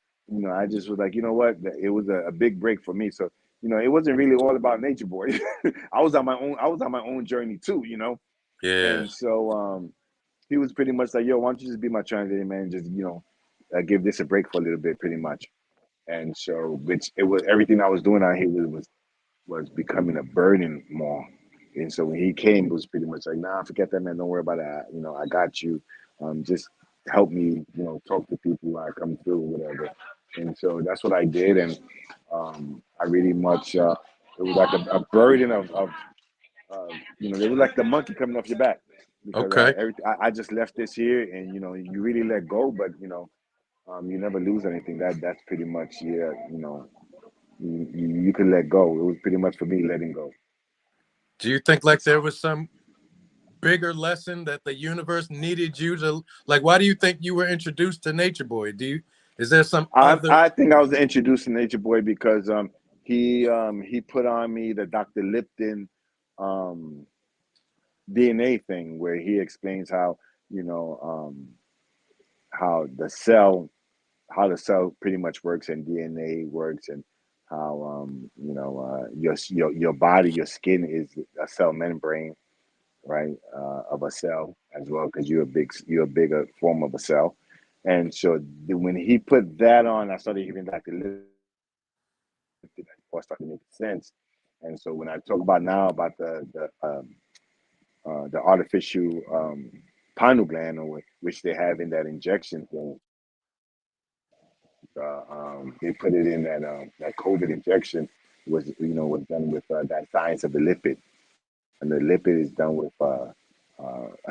I just was like, you know what? It was a big break for me. So, it wasn't really all about Nature Boy. I was on my own journey too, Yeah. And so he was pretty much like, yo, why don't you just be my translator, man? Just, give this a break for a little bit, pretty much. And so, which it was everything I was doing out here was becoming a burden more. And so when he came, it was pretty much like, nah, forget that, man. Don't worry about that. I got you. Just help me, talk to people when I come through, whatever. And so that's what I did. And I really much, it was like a burden it was like the monkey coming off your back because Okay. I just left this here and, you really let go, but, you never lose anything. That's pretty much, yeah, you can let go. It was pretty much for me letting go. Do you think like there was some bigger lesson that the universe needed you to like? Why do you think you were introduced to Nature Boy? Is there some other? I think I was introduced to Nature Boy because he put on me the Dr. Lipton um, DNA thing where he explains how you know how the cell pretty much works and DNA works and how your body, your skin is a cell membrane, right, of a cell as well, because you're a bigger form of a cell. And so when he put that on, I started hearing Dr. Lipton, or started making sense. And so when I talk about now about the artificial pineal gland, or which they have in that injection thing, they put it in that COVID injection was done with that science of the lipid, and the lipid is done with a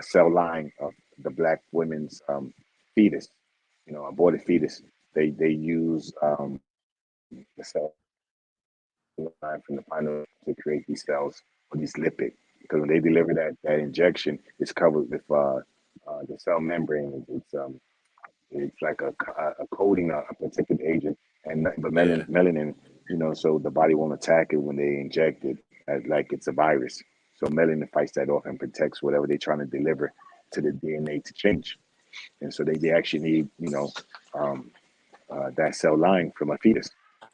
cell line of the black women's fetus, aborted fetus. They use the cell line from the final to create these cells or these lipid. Because when they deliver that injection, it's covered with the cell membrane. It's like a coating, a protective agent, and nothing but Yeah. melanin. So the body won't attack it when they inject it as like it's a virus. So melanin fights that off and protects whatever they're trying to deliver to the DNA to change. And so they actually need um, that cell line from a fetus.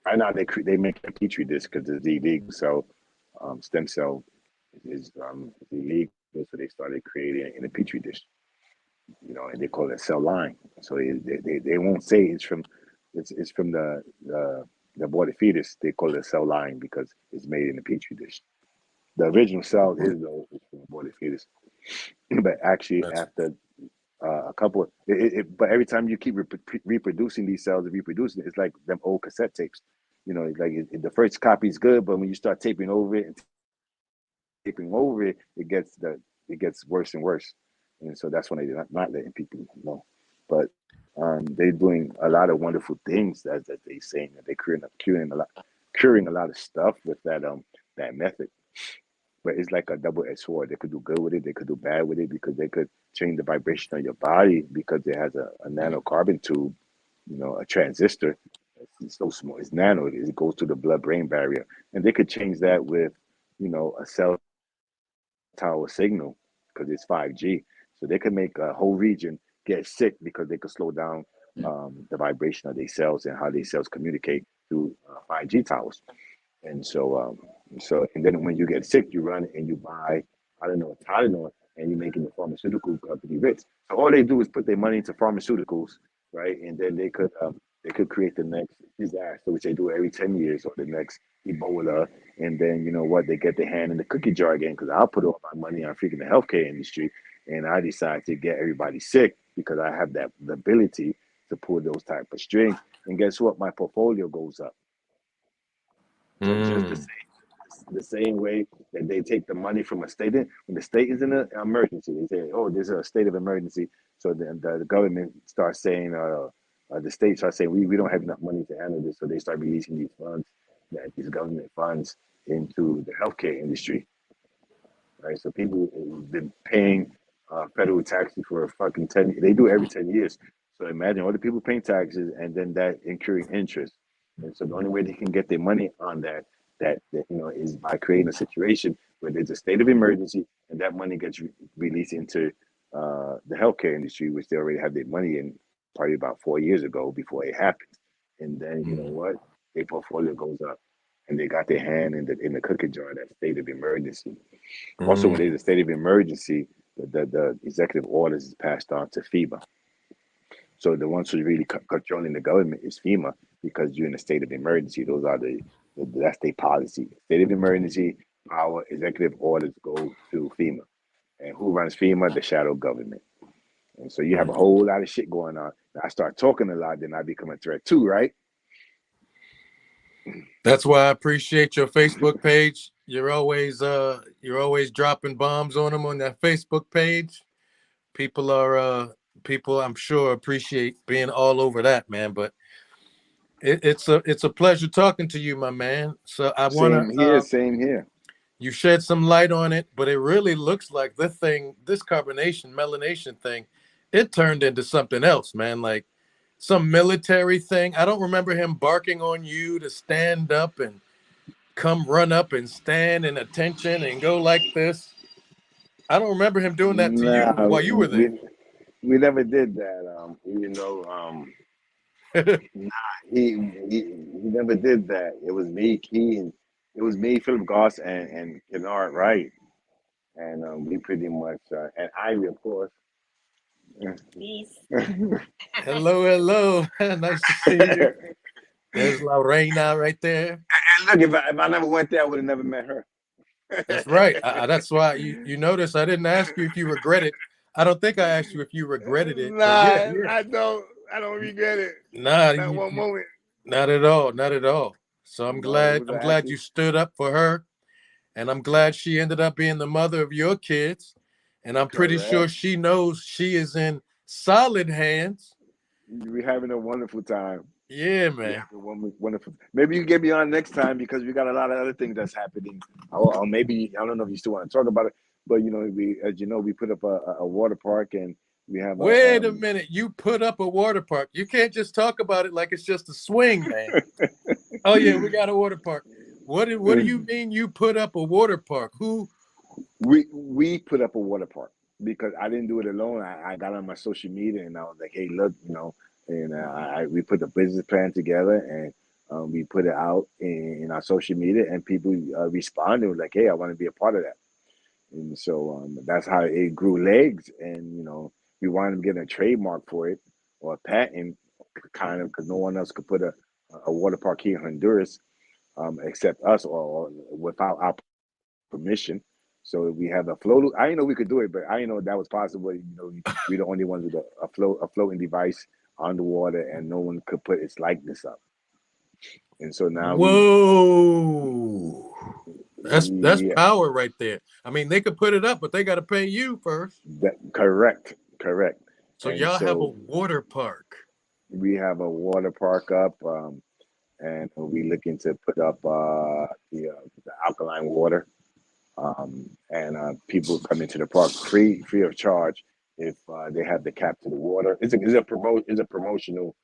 Right now they make a petri dish because it's illegal. So stem cell is illegal. So they started creating it in a petri dish. And they call it cell line. So they won't say it's from the aborted fetus. They call it a cell line because it's made in a petri dish. The original cell is from aborted fetus, but actually That's after a couple of but every time you keep reproducing these cells and reproducing it's like them old cassette tapes. It's like the first copy is good, but when you start taping over it and taping over it, it gets worse and worse. And so that's when they're not letting people know. But they're doing a lot of wonderful things that they saying that they're curing a lot of stuff with that method. But it's like a double-edged sword. They could do good with it, they could do bad with it, because they could change the vibration of your body because it has a nanocarbon tube, a transistor. It's so small, it's nano, it goes through the blood-brain barrier. And they could change that with, a cell tower signal because it's 5G. So they could make a whole region get sick because they could slow down the vibration of their cells and how these cells communicate through 5G towers. And and then when you get sick, you run and you buy, I don't know, Tylenol, and you're making the pharmaceutical company rich. So all they do is put their money into pharmaceuticals, right? And then they could create the next disaster, which they do every 10 years, or the next Ebola. And then you know what? They get their hand in the cookie jar again, because I'll put all my money on freaking the healthcare industry, and I decide to get everybody sick because I have that the ability to pull those type of strings. And guess what? My portfolio goes up. So just mm, the same way that they take the money from a state when the state is in an emergency, they say, "Oh, there's a state of emergency." So then the government starts saying, the state starts saying, "We don't have enough money to handle this," so they start releasing these funds, these government funds, into the healthcare industry, right? So people have been paying federal taxes for a fucking 10. They do it every 10 years. So imagine all the people paying taxes and then that incurring interest. And so the only way they can get their money on that is by creating a situation where there's a state of emergency and that money gets released into the healthcare industry, which they already have their money in. probably about 4 years ago before it happened. And then you know what? Their portfolio goes up, and they got their hand in the cookie jar, that state of emergency. Also, when Mm. there's a state of emergency, the executive orders is passed on to FEMA. So the ones who's really controlling the government is FEMA, because you're in a state of emergency. Those are that's their policy. State of emergency power, executive orders go to FEMA. And who runs FEMA? The shadow government. And so you have a whole lot of shit going on. I start talking a lot, then I become a threat too, right? That's why I appreciate your Facebook page. You're always dropping bombs on them on that Facebook page. People are people I'm sure appreciate being all over that, man. But it's a pleasure talking to you, my man. So I wanna Same here, same here. you shed some light on it, but it really looks like this carbonation, melanation thing, it turned into something else, man. Like some military thing. I don't remember him barking on you to stand up and come run up and stand in attention and go like this. I don't remember him doing that to Nah, you while you were there. we never did that. He never did that. It was me, Key, and it was me, Philip Goss, and Kennard Wright, and we pretty much and Ivy, of course. Peace. Hello, hello. Nice to see you. There's Lorena right there. And look, if I never went there, I would have never met her. That's right. That's why you notice I didn't ask you if you regret it. I don't think I asked you if you regretted it, but yeah, Nah, yeah. I don't regret it. Nah, Not one moment. not at all, not at all. So No, it was I'm an glad you accident. stood up for her, and I'm glad she ended up being the mother of your kids, and I'm pretty sure Correct. she knows she is in solid hands. We're having a wonderful time. Yeah, We man. have a wonderful. Maybe you get me on next time because we got a lot of other things that's happening. Or maybe I don't know if you still want to talk about it, but you know, as you know, we put up a water park, and we have a Wait a minute. You put up a water park. You can't just talk about it like it's just a swing, man. Oh yeah, we got a water park. What do you mean you put up a water park? Who? we put up a water park because I didn't do it alone. I got on my social media and I was like, hey, look, you know, and we put the business plan together, and we put it out in our social media, and people responded like, hey, I want to be a part of that. And so that's how it grew legs. And you know, we wanted to get a trademark for it, or a patent, kind of, because no one else could put a water park here in Honduras, except us, or without our permission. So we have a float. I didn't know we could do it, but I didn't know that was possible. You know, we're the only ones with a floating device on the water, and no one could put its likeness up. And so now Whoa. That's yeah, power right there. I mean, they could put it up, but they got to pay you first. correct, correct. So And y'all have a so water park. we have a water park up, and we looking to put up the alkaline water, and people come into the park free of charge if they have the cap to the water. It's a promotional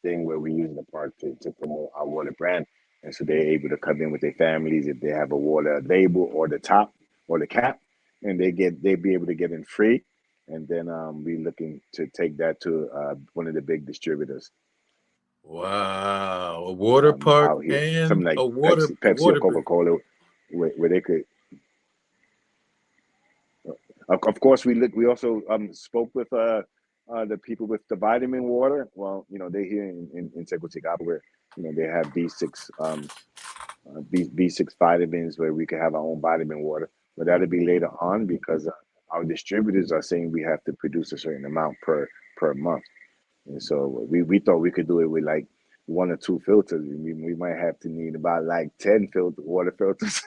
thing where we use the park to promote our water brand, and so they're able to come in with their families if they have a water label or the top or the cap, and they be able to get in free. And then we looking to take that to one of the big distributors Wow, a water park out here, something and like a Pepsi or water Coca bridge. Cola, where they could. Of course, we also spoke with the people with the vitamin water. Well, you know, they here in Tegucigalpa, where you know they have B6 vitamins, where we can have our own vitamin water. But that'll be later on, because our distributors are saying we have to produce a certain amount per month. And so we thought we could do it with like one or two filters. We might have to need about like 10 water filters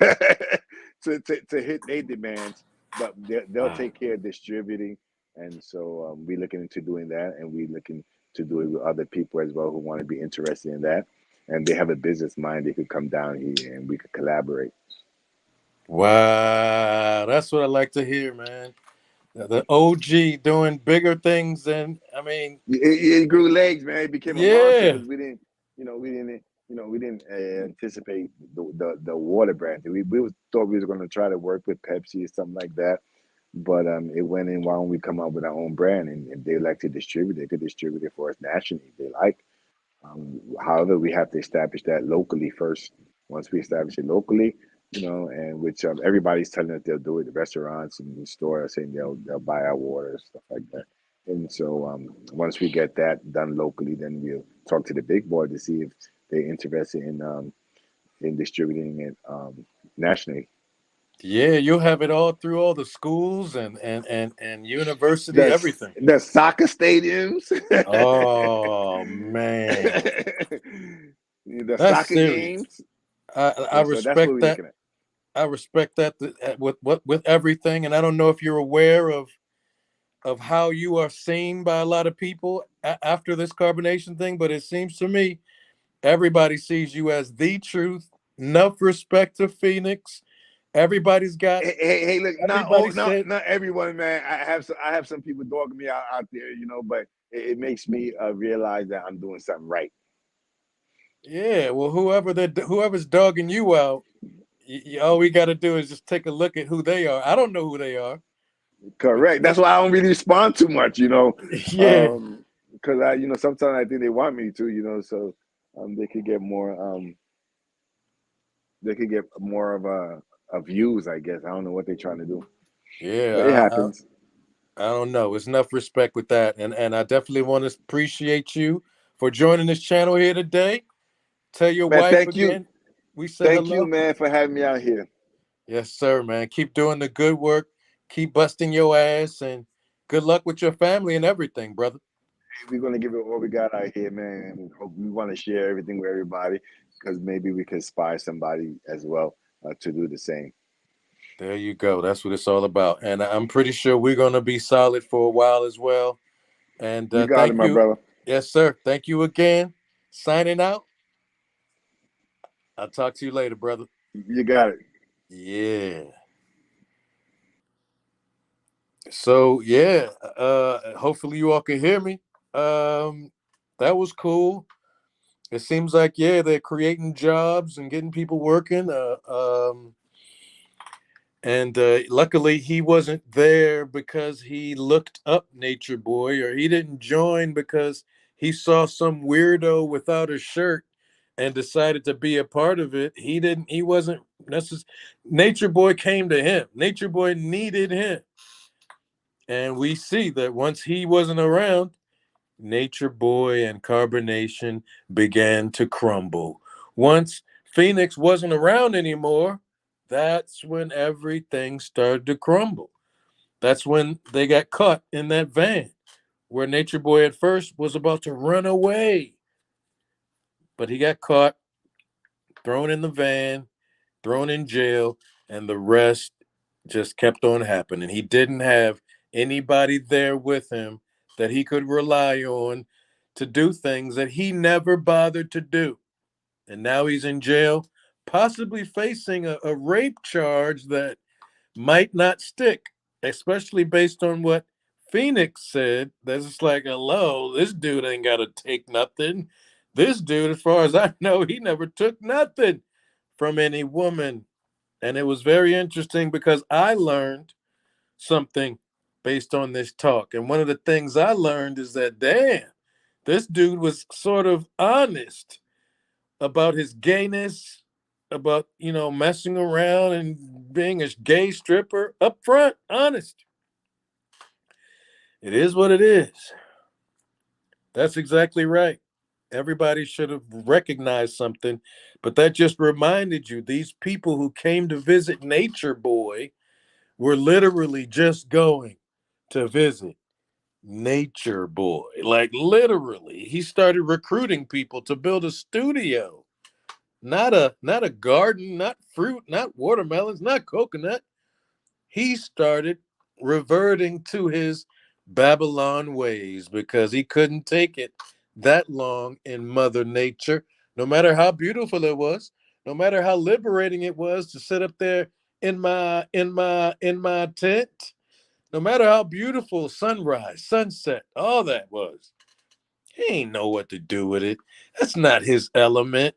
to hit their demands, but they'll Wow. take care of distributing. And so we're looking into doing that, and we're looking to do it with other people as well who want to be interested in that. And they have a business mind, they could come down here and we could collaborate. Wow, that's what I like to hear, man. The OG doing bigger things than I mean, It grew legs, man. It became a monster yeah. because we didn't anticipate the water brand. We thought we was going to try to work with Pepsi or something like that, But it went in, why don't we come up with our own brand? And if they like to distribute, they could distribute it for us nationally if they like. However, we have to establish that locally first. Once we establish it locally, and which everybody's telling us they'll do it. The restaurants and the store are saying they'll buy our water, stuff like that. And so once we get that done locally, then we'll talk to the big boy to see if they're interested in distributing it nationally. Yeah, you'll have it all through all the schools and university, The everything. the soccer stadiums, Oh man, the that's soccer serious. games. I Yeah, so that's what respect we're that. looking at. I respect that with everything, and I don't know if you're aware of how you are seen by a lot of people after this carbonation thing, but it seems to me everybody sees you as the truth. Enough respect to Phoenix. Everybody's got. Hey, look, Everybody said, not everyone, man. I have some people dogging me out there, but it makes me realize that I'm doing something right. yeah. Well, whoever's dogging you out, all we got to do is just take a look at who they are. I don't know who they are, but Correct. That's why I don't really respond too much, yeah, because I, sometimes I think they want me to, so they could get more, of a views, I guess. I don't know what they're trying to do, but it yeah. happens. I don't know. It's enough respect with that, and I definitely want to appreciate you for joining this channel here today. Tell your Man, wife again we said thank you, hello. man, for having me out here. Yes, sir, man. Keep doing the good work. Keep busting your ass, and good luck with your family and everything, brother. We're gonna give it all we got out here, man. And we want to share everything with everybody because maybe we can inspire somebody as well to do the same. There you go. That's what it's all about. And I'm pretty sure we're going to be solid for a while as well. And You got it, thank my you. brother. Yes, sir. Thank you again. Signing out. I'll talk to you later, brother. You got it. Yeah. So, yeah. Hopefully you all can hear me. Um, that was cool. It seems like, yeah, they're creating jobs and getting people working. And luckily, he wasn't there because he looked up Nature Boy, or he didn't join because he saw some weirdo without a shirt and decided to be a part of it. He didn't. He wasn't necessarily. Nature Boy came to him. Nature Boy needed him, and we see that once he wasn't around, Nature Boy and Carbonation began to crumble. Once Phoenix wasn't around anymore, that's when everything started to crumble. That's when they got caught in that van where Nature Boy at first was about to run away. But he got caught, thrown in the van, thrown in jail, and the rest just kept on happening. He didn't have anybody there with him that he could rely on to do things that he never bothered to do. And now he's in jail, possibly facing a rape charge that might not stick, especially based on what Phoenix said. That's just like, hello, this dude ain't got to take nothing. This dude, as far as I know, he never took nothing from any woman. And it was very interesting because I learned something based on this talk. And one of the things I learned is that, damn, this dude was sort of honest about his gayness, about, messing around and being a gay stripper up front, honest. It is what it is. That's exactly right. Everybody should have recognized something, but that just reminded you these people who came to visit Nature Boy were literally just going to visit Nature Boy. Like literally, he started recruiting people to build a studio, not a garden, not fruit, not watermelons, not coconut. He started reverting to his Babylon ways because he couldn't take it that long in Mother Nature, no matter how beautiful it was, no matter how liberating it was to sit up there in my tent, no matter how beautiful sunrise, sunset, all that was. He ain't know what to do with it. That's not his element.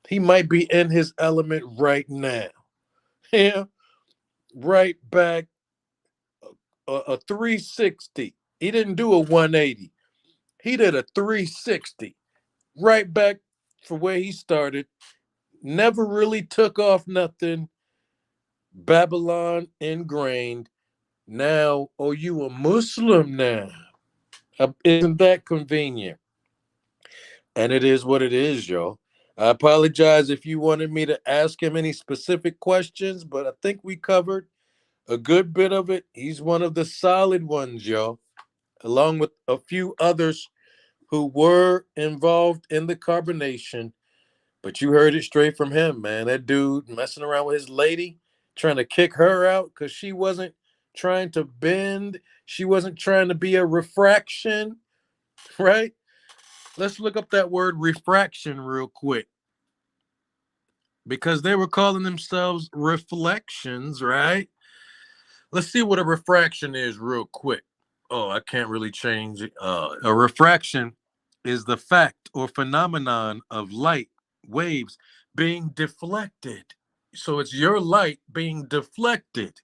He might be in his element right now. Yeah, right back a 360. He didn't do a 180. He did a 360 right back for where he started. Never really took off nothing. Babylon ingrained. Now, oh, you a Muslim now? Isn't that convenient? And it is what it is, y'all. I apologize if you wanted me to ask him any specific questions, but I think we covered a good bit of it. He's one of the solid ones, y'all, along with a few others who were involved in the carbonation. But you heard it straight from him, man. That dude messing around with his lady, trying to kick her out because she wasn't trying to bend. She wasn't trying to be a refraction, right? Let's look up that word refraction real quick because they were calling themselves reflections, right? Let's see what a refraction is real quick. Oh, I can't really change it. A refraction is the fact or phenomenon of light waves being deflected. So it's your light being deflected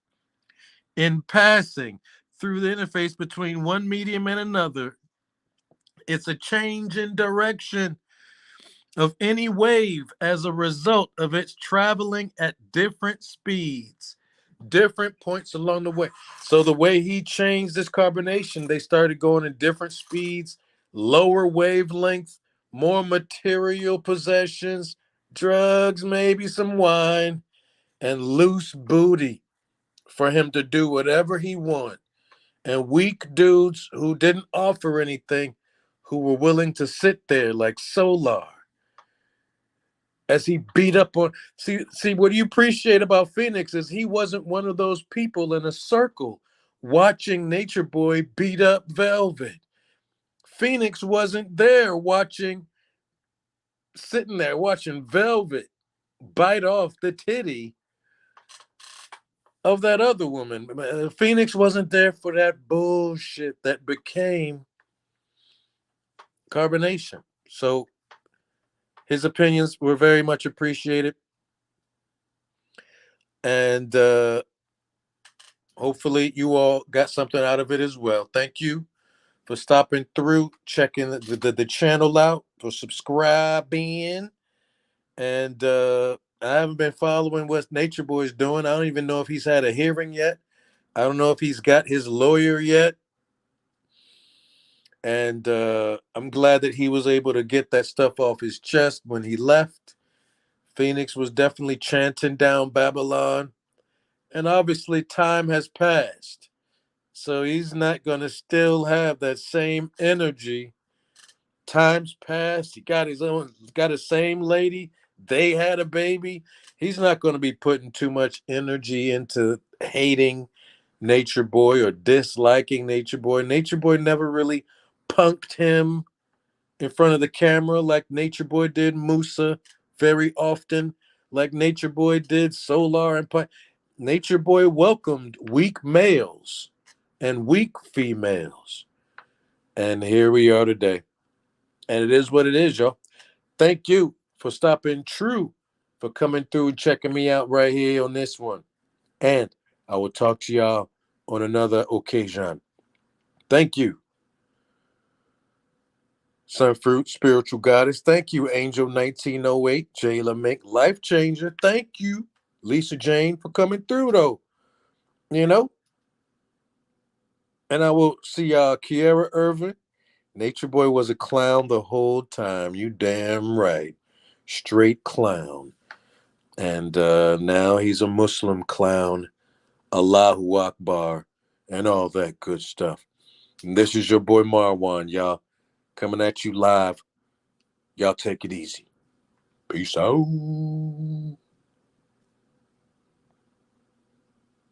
in passing through the interface between one medium and another. It's a change in direction of any wave as a result of its traveling at different speeds, different points along the way. So the way he changed this carbonation, they started going in different speeds, lower wavelength, more material possessions, drugs, maybe some wine, and loose booty for him to do whatever he wanted. And weak dudes who didn't offer anything, who were willing to sit there like Solar as he beat up on. See what you appreciate about Phoenix is he wasn't one of those people in a circle watching Nature Boy beat up Velvet. Phoenix wasn't there sitting there watching Velvet bite off the titty of that other woman. Phoenix wasn't there for that bullshit that became carbonation. So his opinions were very much appreciated. And hopefully you all got something out of it as well. Thank you for stopping through, checking the channel out, for subscribing. And I haven't been following what Nature Boy's doing. I don't even know if he's had a hearing yet. I don't know if he's got his lawyer yet. And I'm glad that he was able to get that stuff off his chest when he left. Phoenix was definitely chanting down Babylon. And obviously time has passed. So he's not going to still have that same energy. Time's passed. He got his same lady. They had a baby. He's not going to be putting too much energy into hating Nature Boy or disliking Nature Boy. Nature Boy never really punked him in front of the camera like Nature Boy did Musa very often, like Nature Boy did Solar and Nature Boy welcomed weak males and weak females. And here we are today. And it is what it is, y'all. Thank you for stopping through, for coming through and checking me out right here on this one. And I will talk to y'all on another occasion. Thank you, Sunfruit, Spiritual Goddess. Thank you, Angel 1908, Jayla Mink, Life Changer. Thank you, Lisa Jane, for coming through, though. You know? And I will see y'all, Kiara Irvin. Nature Boy was a clown the whole time. You damn right. Straight clown. And now he's a Muslim clown. Allahu Akbar. And all that good stuff. And this is your boy Marwan, y'all. Coming at you live. Y'all take it easy. Peace out.